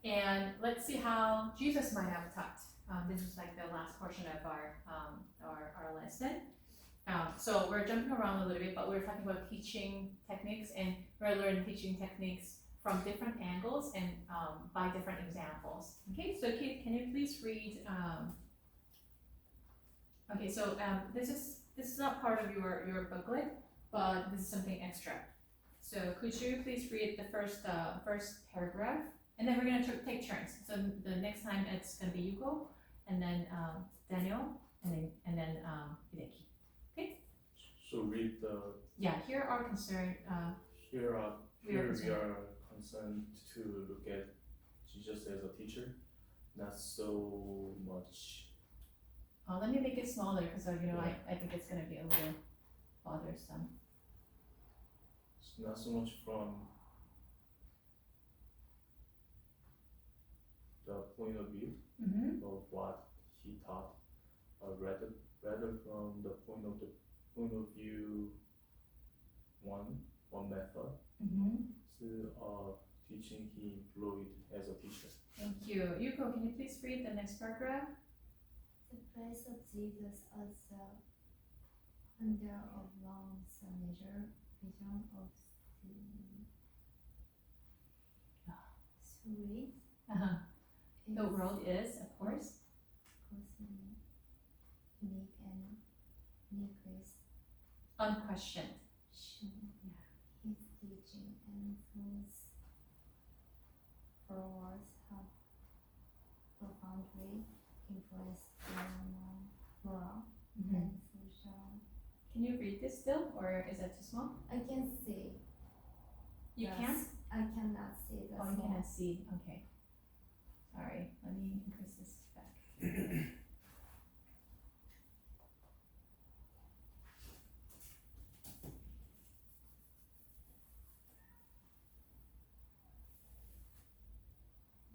[SPEAKER 1] And let's see how Jesus might have taught. This is like the last portion of our lesson. So we're jumping around a little bit, but we're talking about teaching techniques, and we're learning teaching techniques from different angles and by different examples. Okay, so Keith, can you please read? Okay, so this is not part of your booklet, but this is something extra. So could you please read the first paragraph, and then we're gonna take turns. So the next time it's gonna be Yuko, and then Daniel, and then Hideki. Okay.
[SPEAKER 5] So read the
[SPEAKER 1] Yeah, here are concerned.
[SPEAKER 5] here
[SPEAKER 1] We are
[SPEAKER 5] we are concerned to look at Jesus as a teacher, not so much.
[SPEAKER 1] Let me make it smaller because I think it's gonna be a little bothersome.
[SPEAKER 5] Not so much from the point of view
[SPEAKER 1] Mm-hmm.
[SPEAKER 5] of what he taught, rather from the point of view one method
[SPEAKER 1] Mm-hmm.
[SPEAKER 5] of teaching he employed as a teacher.
[SPEAKER 1] Thank you. Yuko, can you please read the next paragraph?
[SPEAKER 4] The place of Jesus as the under of one's measure vision of the sweet
[SPEAKER 1] Uh-huh.
[SPEAKER 4] is
[SPEAKER 1] The world is, of course.
[SPEAKER 4] cosmic, unique and uniqueness.
[SPEAKER 1] Unquestioned.
[SPEAKER 4] His teaching and those followers have profoundly influenced human moral
[SPEAKER 1] Mm-hmm.
[SPEAKER 4] and social.
[SPEAKER 1] Can you read this still, or is that too small?
[SPEAKER 4] I can see.
[SPEAKER 1] You
[SPEAKER 4] Yes.
[SPEAKER 1] can't?
[SPEAKER 4] I cannot see the
[SPEAKER 1] Oh, you
[SPEAKER 4] small.
[SPEAKER 1] cannot see. Okay. Sorry. Let me increase this back.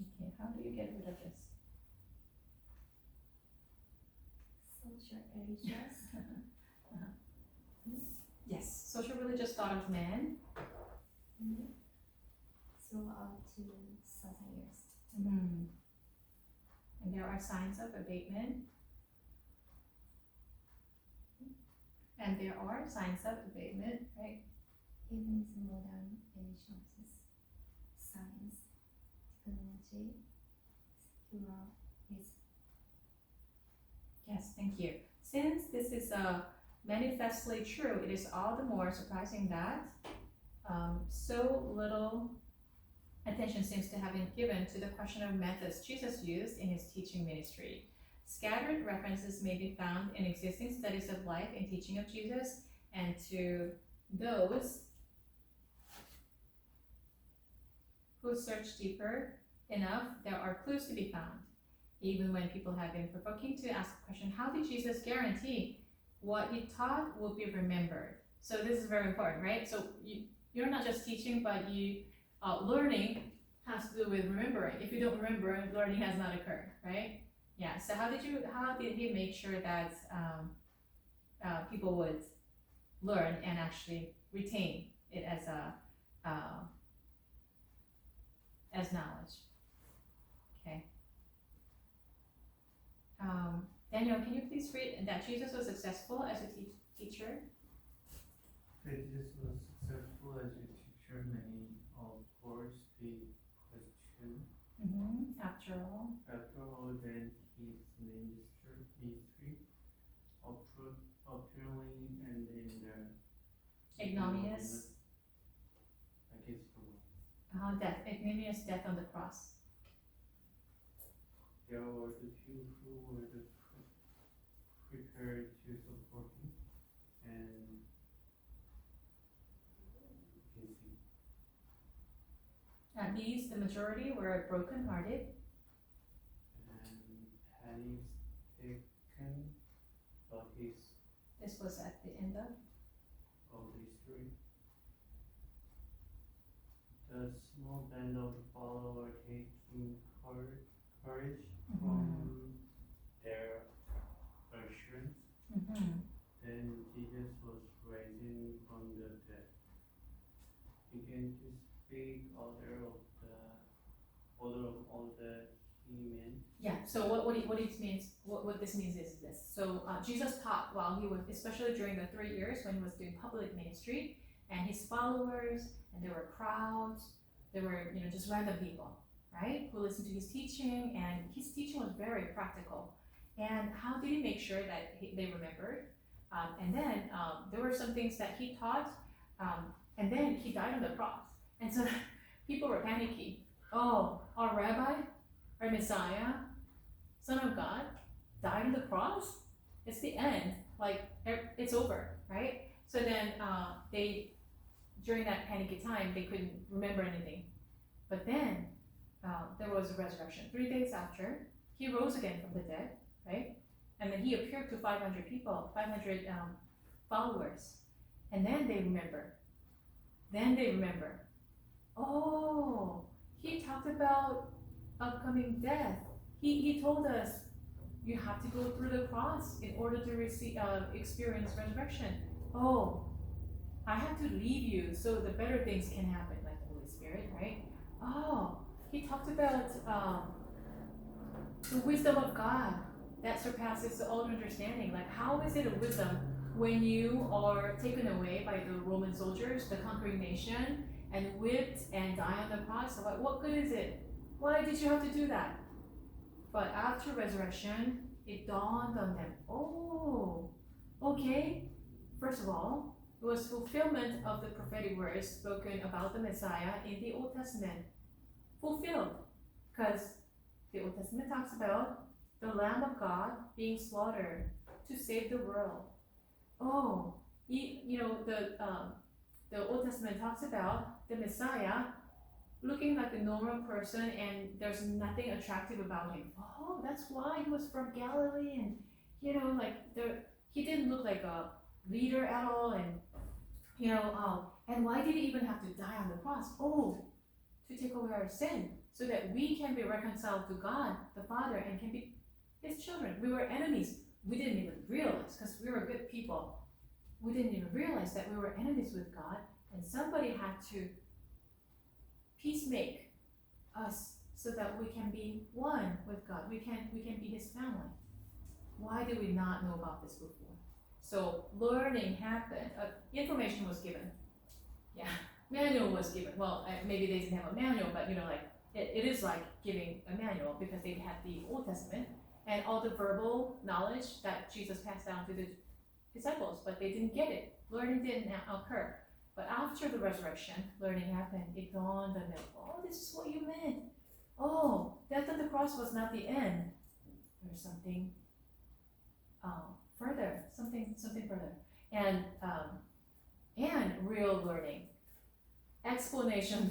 [SPEAKER 1] Okay. How do you get rid of this?
[SPEAKER 4] Social religious.
[SPEAKER 1] Yes. Social religious thought of man.
[SPEAKER 4] Throughout 2,000 years.
[SPEAKER 1] Mm-hmm. And there are signs of abatement. And there are signs of abatement, right?
[SPEAKER 4] Even the modern age of this science, technology, secularism.
[SPEAKER 1] Yes, thank you. Since this is manifestly true, it is all the more surprising that so little attention seems to have been given to the question of methods Jesus used in his teaching ministry. Scattered references may be found in existing studies of life and teaching of Jesus, and to those who search deeper enough, there are clues to be found. Even when people have been provoking to ask the question, how did Jesus guarantee what he taught will be remembered? So this is very important, right? So you're not just teaching, but learning has to do with remembering. If you don't remember, learning has not occurred, right? Yeah. So how did he make sure that people would learn and actually retain it as knowledge? Okay. Daniel, can you please read that Jesus was successful as a teacher?
[SPEAKER 2] Jesus was successful as a teacher. Many, of course, the question.
[SPEAKER 1] After all.
[SPEAKER 2] After all, then his ministry appearing and in the
[SPEAKER 1] Ignominious.
[SPEAKER 2] I guess the word.
[SPEAKER 1] Death, ignominious death on the cross.
[SPEAKER 2] There were the few who were prepared to support him, and
[SPEAKER 1] These, the majority, were broken-hearted.
[SPEAKER 2] and panic stricken, but
[SPEAKER 1] This was at the end of.
[SPEAKER 2] of the history. The small band of followers taking courage from their assurance. Then Jesus was raised from the dead, began to speak order of
[SPEAKER 1] Yeah. So what this means is this. So Jesus taught while he was, especially during the 3 years when he was doing public ministry, and his followers, and there were crowds, there were just random people, right, who listened to his teaching, and his teaching was very practical. And how did he make sure that they remembered? And then there were some things that he taught, and then he died on the cross, and so people were panicky. Oh, our rabbi, our Messiah, Son of God, died on the cross? It's the end. Like, it's over, right? So then they, during that panicky time, they couldn't remember anything. But then there was a resurrection. 3 days after, he rose again from the dead, right? And then he appeared to 500 people, 500 followers. And then they remember. Oh, he talked about upcoming death. He told us you have to go through the cross in order to receive experience resurrection. Oh, I have to leave you so the better things can happen, like the Holy Spirit, right? Oh, he talked about the wisdom of God that surpasses all understanding. Like, how is it a wisdom when you are taken away by the Roman soldiers, the conquering nation, and whipped and die on the cross? So what good is it? Why did you have to do that? But after resurrection, it dawned on them. Oh, okay. First of all, it was fulfillment of the prophetic words spoken about the Messiah in the Old Testament. Fulfilled. Because the Old Testament talks about the Lamb of God being slaughtered to save the world. Oh, the Old Testament talks about the Messiah looking like a normal person, and there's nothing attractive about him. Oh, that's why he was from Galilee, and he didn't look like a leader at all, and and why did he even have to die on the cross? Oh, to take away our sin, so that we can be reconciled to God the Father and can be his children. We were enemies. We didn't even realize, because we were good people. We didn't even realize that we were enemies with God, and somebody had to peacemake us so that we can be one with God. We can be his family. Why did we not know about this before? So learning happened. Information was given. Yeah, manual was given. Well, maybe they didn't have a manual, but it is like giving a manual, because they had the Old Testament and all the verbal knowledge that Jesus passed down to the disciples, but they didn't get it. Learning didn't occur. But after the resurrection, learning happened. It dawned on them. Oh, this is what you meant. Oh, death on the cross was not the end. There's something further. Something further. And real learning. Exponential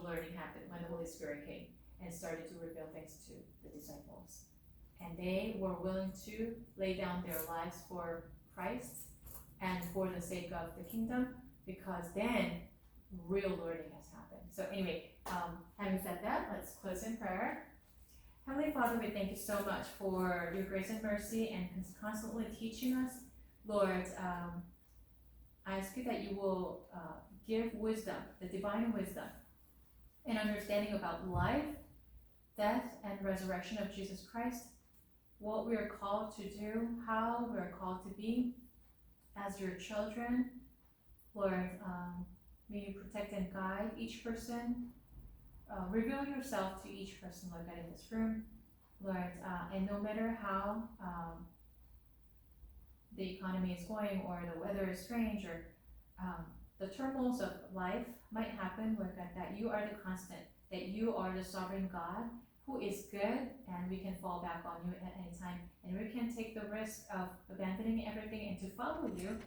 [SPEAKER 1] learning happened when the Holy Spirit came and started to reveal things to the disciples. And they were willing to lay down their lives for Christ and for the sake of the kingdom, because then real learning has happened. So anyway, having said that, let's close in prayer. Heavenly Father, we thank you so much for your grace and mercy and constantly teaching us. Lord, I ask you that you will give wisdom, the divine wisdom, and understanding about life, death, and resurrection of Jesus Christ, what we are called to do, how we are called to be as your children. Lord, may you protect and guide each person. Reveal yourself to each person, Lord God, in this room. Lord, and no matter how the economy is going, or the weather is strange, or the turmoils of life might happen, Lord God, that you are the constant, that you are the sovereign God who is good, and we can fall back on you at any time, and we can take the risk of abandoning everything and to follow you.